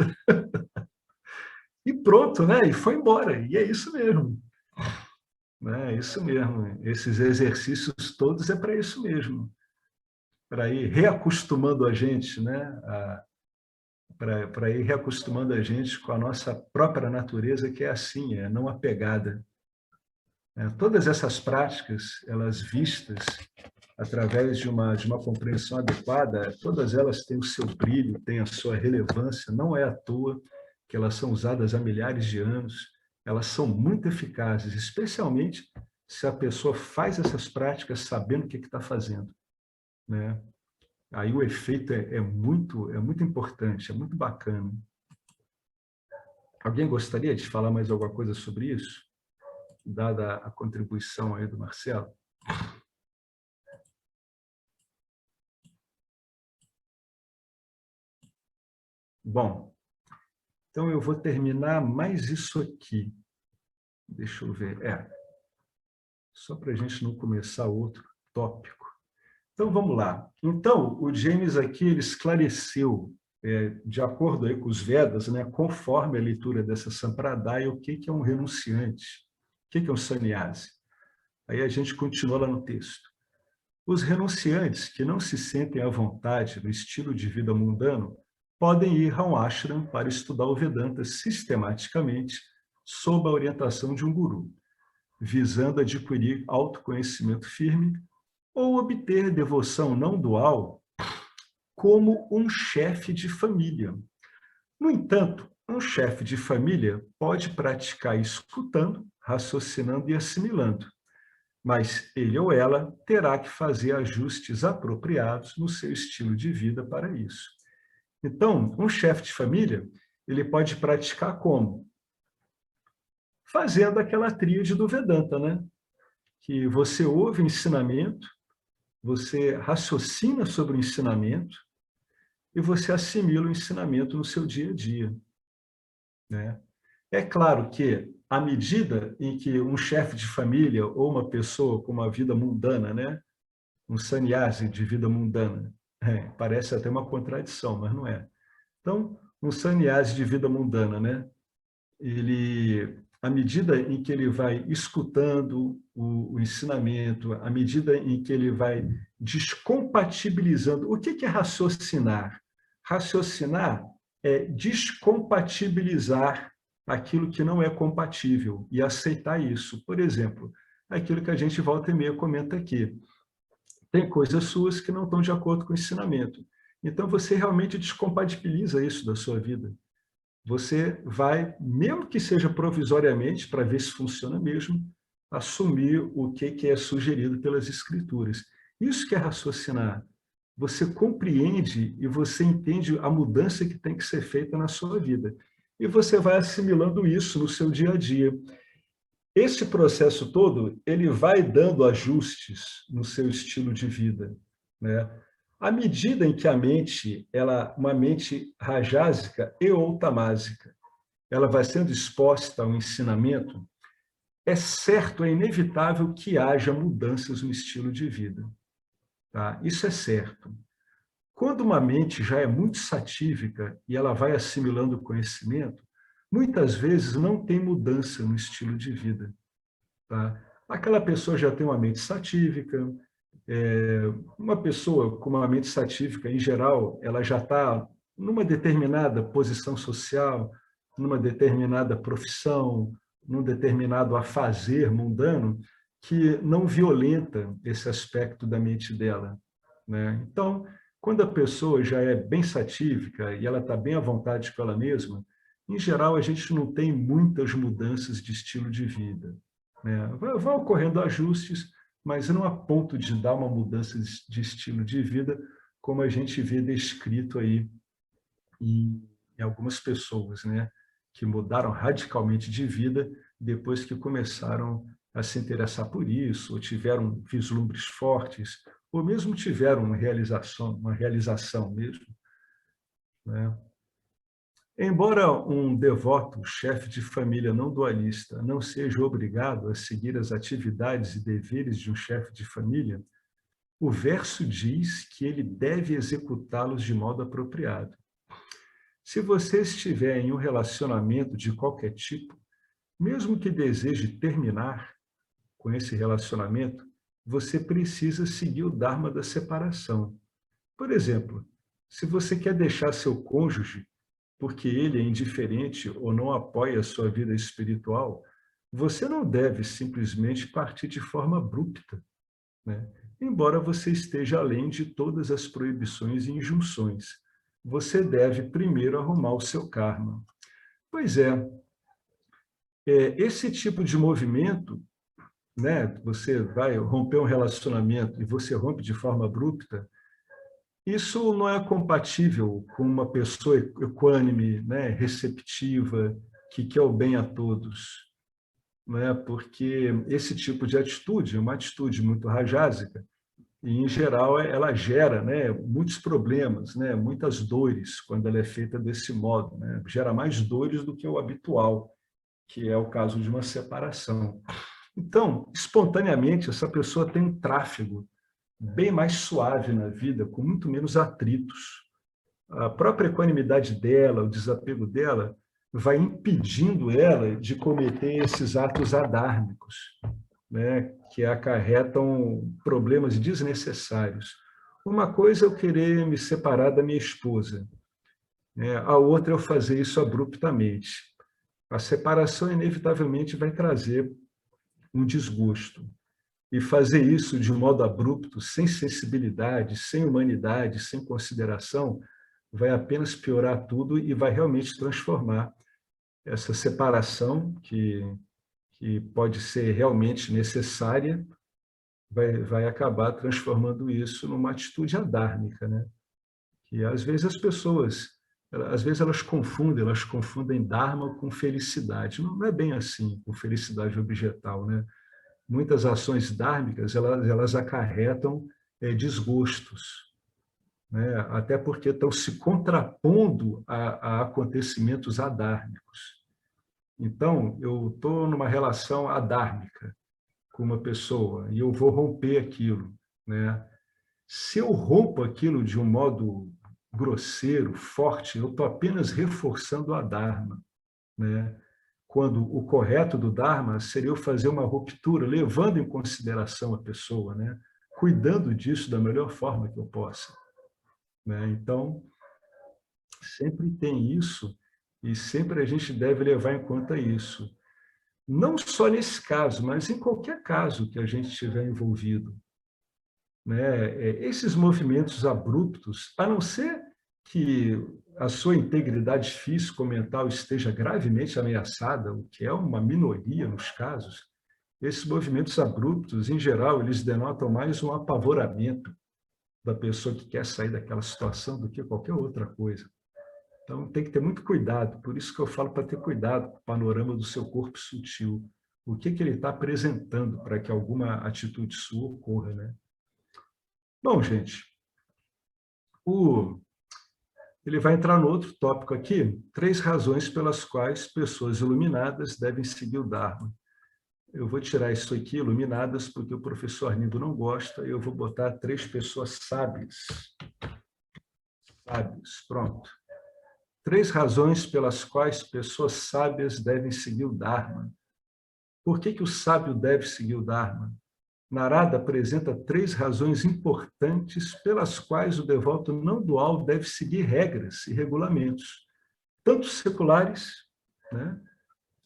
Speaker 1: E pronto, né? E foi embora. E é isso mesmo. É isso mesmo. Esses exercícios todos é para isso mesmo. Para ir reacostumando a gente, né? Para ir reacostumando a gente com a nossa própria natureza, que é assim, é não apegada. Todas essas práticas, elas vistas através de uma compreensão adequada, todas elas têm o seu brilho, têm a sua relevância, não é à toa que elas são usadas há milhares de anos, elas são muito eficazes, especialmente se a pessoa faz essas práticas sabendo o que está fazendo, né? Aí o efeito é muito importante, é muito bacana. Alguém gostaria de falar mais alguma coisa sobre isso? Dada a contribuição aí do Marcelo? Bom, então eu vou terminar mais isso aqui. Deixa eu ver. Só para a gente não começar outro tópico. Então, vamos lá. Então, o James aqui ele esclareceu, de acordo aí com os Vedas, né, conforme a leitura dessa Sampradaya, o que é um renunciante, o que é um sannyasi. Aí a gente continua lá no texto. Os renunciantes que não se sentem à vontade no estilo de vida mundano podem ir a um ashram para estudar o Vedanta sistematicamente sob a orientação de um guru, visando adquirir autoconhecimento firme ou obter devoção não dual como um chefe de família. No entanto, um chefe de família pode praticar escutando, raciocinando e assimilando, mas ele ou ela terá que fazer ajustes apropriados no seu estilo de vida para isso. Então, um chefe de família, ele pode praticar como? Fazendo aquela tríade do Vedanta, né? Que você ouve o ensinamento, você raciocina sobre o ensinamento e você assimila o ensinamento no seu dia a dia, né? É claro que, à medida em que um chefe de família ou uma pessoa com uma vida mundana, né? Um sannyasi de vida mundana, parece até uma contradição, mas não é. Então, um sannyasi de vida mundana, né? Ele, à medida em que ele vai escutando o ensinamento, à medida em que ele vai descompatibilizando. O que é raciocinar? Raciocinar é descompatibilizar aquilo que não é compatível e aceitar isso. Por exemplo, aquilo que a gente volta e meia comenta aqui. Tem coisas suas que não estão de acordo com o ensinamento. Então, você realmente descompatibiliza isso da sua vida. Você vai, mesmo que seja provisoriamente, para ver se funciona mesmo, assumir o que é sugerido pelas escrituras. Isso que é raciocinar. Você compreende e você entende a mudança que tem que ser feita na sua vida. E você vai assimilando isso no seu dia a dia. esse processo todo, ele vai dando ajustes no seu estilo de vida, né? À medida em que a mente, uma mente rajásica e ou tamásica, ela vai sendo exposta ao ensinamento, é certo, é inevitável que haja mudanças no estilo de vida, tá? Isso é certo. Quando uma mente já é muito satívica e ela vai assimilando o conhecimento, muitas vezes não tem mudança no estilo de vida, tá? Aquela pessoa já tem uma mente satívica, uma pessoa com uma mente satívica, em geral, ela já está numa determinada posição social, numa determinada profissão, num determinado afazer mundano, que não violenta esse aspecto da mente dela, né? Então, quando a pessoa já é bem satívica e ela está bem à vontade com ela mesma, em geral, a gente não tem muitas mudanças de estilo de vida, né? Vai ocorrendo ajustes, mas não a ponto de dar uma mudança de estilo de vida, como a gente vê descrito aí em algumas pessoas, né, que mudaram radicalmente de vida depois que começaram a se interessar por isso, ou tiveram vislumbres fortes, ou mesmo tiveram uma realização mesmo, né? Embora um devoto chefe de família não dualista não seja obrigado a seguir as atividades e deveres de um chefe de família, o verso diz que ele deve executá-los de modo apropriado. Se você estiver em um relacionamento de qualquer tipo, mesmo que deseje terminar com esse relacionamento, você precisa seguir o Dharma da separação. Por exemplo, se você quer deixar seu cônjuge porque ele é indiferente ou não apoia a sua vida espiritual, você não deve simplesmente partir de forma abrupta, né? Embora você esteja além de todas as proibições e injunções. Você deve primeiro arrumar o seu karma. Pois esse tipo de movimento, né, você vai romper um relacionamento e você rompe de forma abrupta, isso não é compatível com uma pessoa equânime, né, receptiva, que quer o bem a todos, né? Porque esse tipo de atitude é uma atitude muito rajásica e, em geral, ela gera, né, muitos problemas, né, muitas dores quando ela é feita desse modo, né? Gera mais dores do que o habitual, que é o caso de uma separação. Então, espontaneamente, essa pessoa tem um tráfego bem mais suave na vida, com muito menos atritos. A própria equanimidade dela, o desapego dela, vai impedindo ela de cometer esses atos adármicos, né, que acarretam problemas desnecessários. Uma coisa é eu querer me separar da minha esposa, né? A outra é eu fazer isso abruptamente. A separação inevitavelmente vai trazer um desgosto. E fazer isso de um modo abrupto, sem sensibilidade, sem humanidade, sem consideração, vai apenas piorar tudo e vai realmente transformar essa separação, que pode ser realmente necessária, vai acabar transformando isso numa atitude adármica, né? Que às vezes as pessoas, às vezes elas confundem Dharma com felicidade. Não é bem assim, com felicidade objetal, né? Muitas ações dármicas, elas acarretam desgostos, né? Até porque estão se contrapondo a acontecimentos adármicos. Então, eu estou numa relação adármica com uma pessoa e eu vou romper aquilo, né? Se eu rompo aquilo de um modo grosseiro, forte, eu estou apenas reforçando a Dharma, né? Quando o correto do Dharma seria eu fazer uma ruptura, levando em consideração a pessoa, né? Cuidando disso da melhor forma que eu possa, né? Então, sempre tem isso e sempre a gente deve levar em conta isso. Não só nesse caso, mas em qualquer caso que a gente estiver envolvido, né? Esses movimentos abruptos, a não ser que a sua integridade física ou mental esteja gravemente ameaçada, o que é uma minoria nos casos, esses movimentos abruptos, em geral, eles denotam mais um apavoramento da pessoa que quer sair daquela situação do que qualquer outra coisa. Então, tem que ter muito cuidado. Por isso que eu falo para ter cuidado com o panorama do seu corpo sutil. O que ele está apresentando para que alguma atitude sua ocorra, né? Bom, gente, ele vai entrar no outro tópico aqui, 3 razões pelas quais pessoas iluminadas devem seguir o Dharma. Eu vou tirar isso aqui, iluminadas, porque o professor Arlindo não gosta, e eu vou botar 3 pessoas sábias. Sábios, pronto. 3 razões pelas quais pessoas sábias devem seguir o Dharma. Por que o sábio deve seguir o Dharma? Narada apresenta 3 razões importantes pelas quais o devoto não dual deve seguir regras e regulamentos, tanto seculares, né,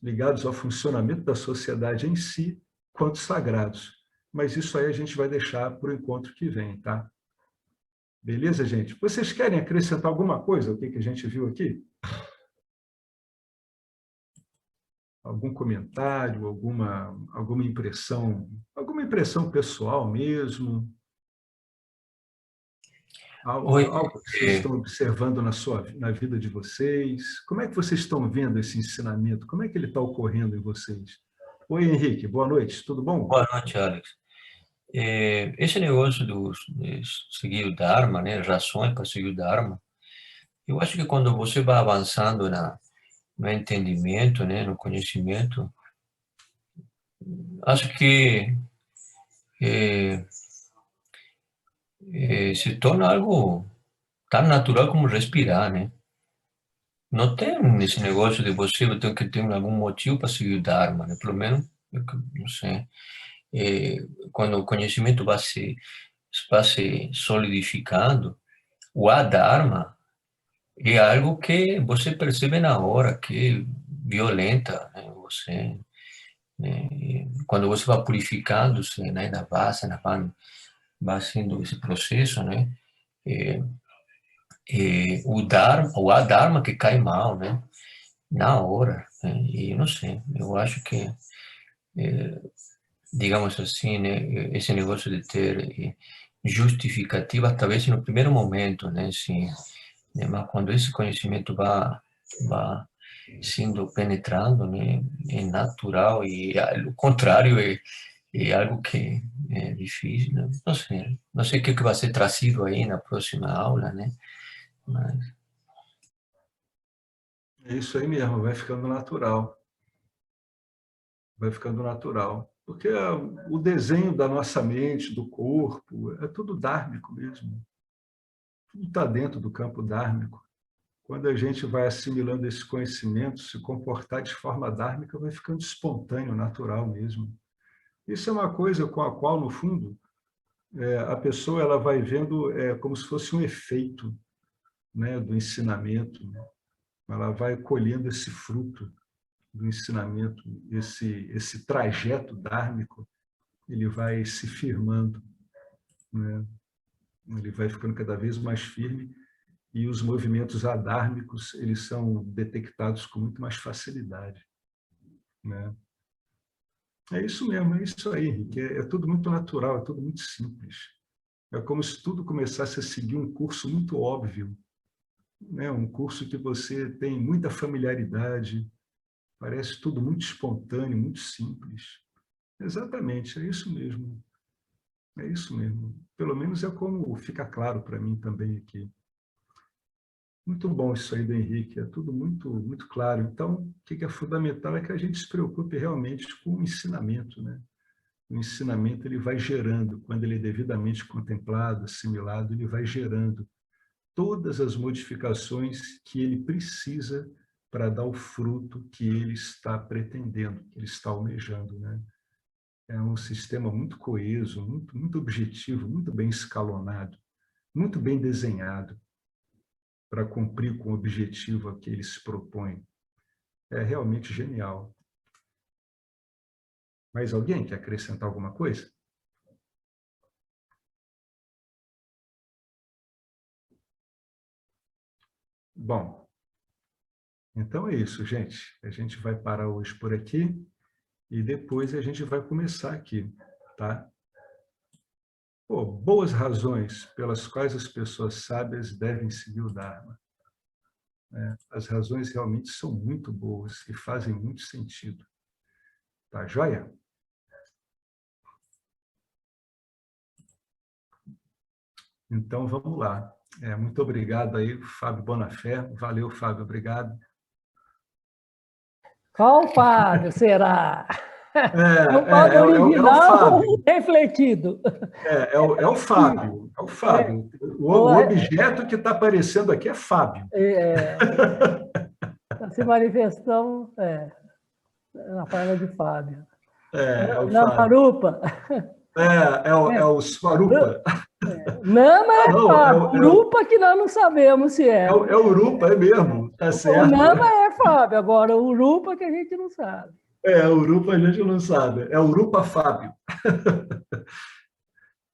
Speaker 1: ligados ao funcionamento da sociedade em si, quanto sagrados. Mas isso aí a gente vai deixar para o encontro que vem, tá? Beleza, gente? Vocês querem acrescentar alguma coisa ao que a gente viu aqui? Algum comentário, alguma impressão pessoal mesmo?
Speaker 3: Oi,
Speaker 1: Algo que vocês estão observando na vida de vocês? Como é que vocês estão vendo esse ensinamento? Como é que ele está ocorrendo em vocês? Oi, Henrique, boa noite, tudo bom?
Speaker 3: boa noite, Alex. Esse negócio de seguir o Dharma, né, razões para seguir o Dharma, eu acho que quando você vai avançando no entendimento, né, no conhecimento, acho que se torna algo tão natural como respirar, né? Não tem esse negócio de você ter que ter algum motivo para seguir o Dharma, né? Pelo menos, não sei. Quando o conhecimento vai se solidificando, o Adharma é algo que você percebe na hora, que violenta, né, você. Né, quando você vai purificando-se, né, na base, vai sendo esse processo, né, o Adharma que cai mal, né, na hora, né, e eu não sei, eu acho que, digamos assim, né, esse negócio de ter justificativa, talvez no primeiro momento, né, sim, né, mas quando esse conhecimento vai sendo penetrando, né, é natural e o contrário é algo que é difícil, né? Não sei o que vai ser trazido aí na próxima aula, né? Mas
Speaker 1: É isso aí mesmo, vai ficando natural. Vai ficando natural. Porque o desenho da nossa mente, do corpo, é tudo dármico mesmo. Tudo está dentro do campo dármico. Quando a gente vai assimilando esse conhecimento, se comportar de forma dármica, vai ficando espontâneo, natural mesmo. Isso é uma coisa com a qual, no fundo, a pessoa ela vai vendo como se fosse um efeito, né, do ensinamento. Ela vai colhendo esse fruto do ensinamento, esse trajeto dármico, ele vai se firmando, né? Ele vai ficando cada vez mais firme e os movimentos adármicos eles são detectados com muito mais facilidade, né? É isso mesmo, é isso aí, Henrique. É tudo muito natural, é tudo muito simples. É como se tudo começasse a seguir um curso muito óbvio, né? Um curso que você tem muita familiaridade, parece tudo muito espontâneo, muito simples. Exatamente, é isso mesmo. É isso mesmo. Pelo menos é como fica claro para mim também aqui. Muito bom isso aí do Henrique, é tudo muito, muito claro. Então, o que é fundamental é que a gente se preocupe realmente com o ensinamento, né? O ensinamento ele vai gerando, quando ele é devidamente contemplado, assimilado, ele vai gerando todas as modificações que ele precisa para dar o fruto que ele está pretendendo, que ele está almejando, né? É um sistema muito coeso, muito, muito objetivo, muito bem escalonado, muito bem desenhado para cumprir com o objetivo a que ele se propõe. É realmente genial. Mais alguém quer acrescentar alguma coisa? Bom, então é isso, gente. A gente vai parar hoje por aqui e depois a gente vai começar aqui, tá? Pô, boas razões pelas quais as pessoas sábias devem seguir o Dharma, né? As razões realmente são muito boas e fazem muito sentido. Tá joia? Então, vamos lá. Muito obrigado aí, Fábio Bonafé. Valeu, Fábio, obrigado.
Speaker 2: Qual Fábio será? É o Fábio
Speaker 1: É o
Speaker 2: original ou
Speaker 1: Fábio.
Speaker 2: refletido?
Speaker 1: É o Fábio. É o Fábio. O objeto que está aparecendo aqui é Fábio.
Speaker 2: Está se manifestando na forma de Fábio.
Speaker 1: É o
Speaker 2: Na
Speaker 1: Fábio.
Speaker 2: marupa.
Speaker 1: É o Svarupa.
Speaker 2: Nama é
Speaker 1: Não,
Speaker 2: Fábio. Urupa que nós não sabemos se é.
Speaker 1: É o Urupa, é mesmo. Tá certo.
Speaker 2: O Nama é Fábio, agora o Urupa que a gente não sabe.
Speaker 1: O Urupa a gente não sabe. É o Urupa Fábio.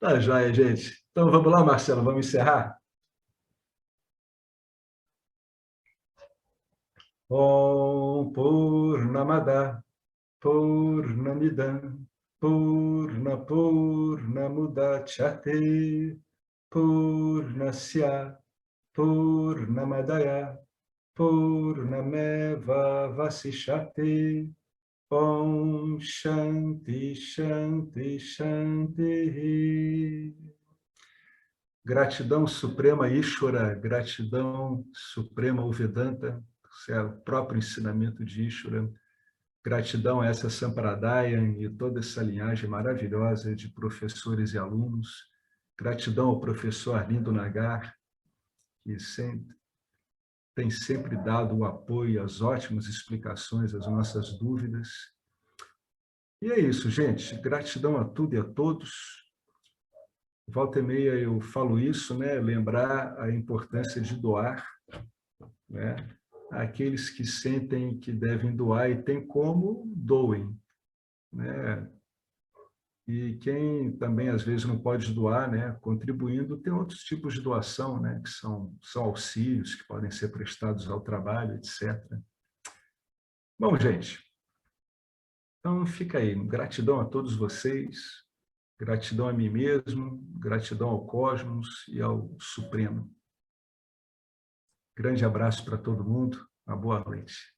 Speaker 1: Tá joia, gente. Então vamos lá, Marcelo, vamos encerrar? Om Purnamada Purnamidam Purnamudachyate Purnasya Purnamadaya Purnameva Vasishyate Om Shanti Shanti Shanti. Gratidão suprema Ishvara, gratidão suprema ao Vedanta, que é o próprio ensinamento de Ishvara. Gratidão a essa Sampradaya e toda essa linhagem maravilhosa de professores e alunos. Gratidão ao professor Arlindo Nagar, que tem sempre dado o apoio, as ótimas explicações às nossas dúvidas. E é isso, gente. Gratidão a tudo e a todos. Volta e meia eu falo isso, né? Lembrar a importância de doar, né? Aqueles que sentem que devem doar e tem como, doem, né? E quem também às vezes não pode doar, né? Contribuindo, tem outros tipos de doação, né? Que são auxílios que podem ser prestados ao trabalho, etc. Bom, gente, então fica aí. Gratidão a todos vocês. Gratidão a mim mesmo, gratidão ao cosmos e ao Supremo. Grande abraço para todo mundo, uma boa noite.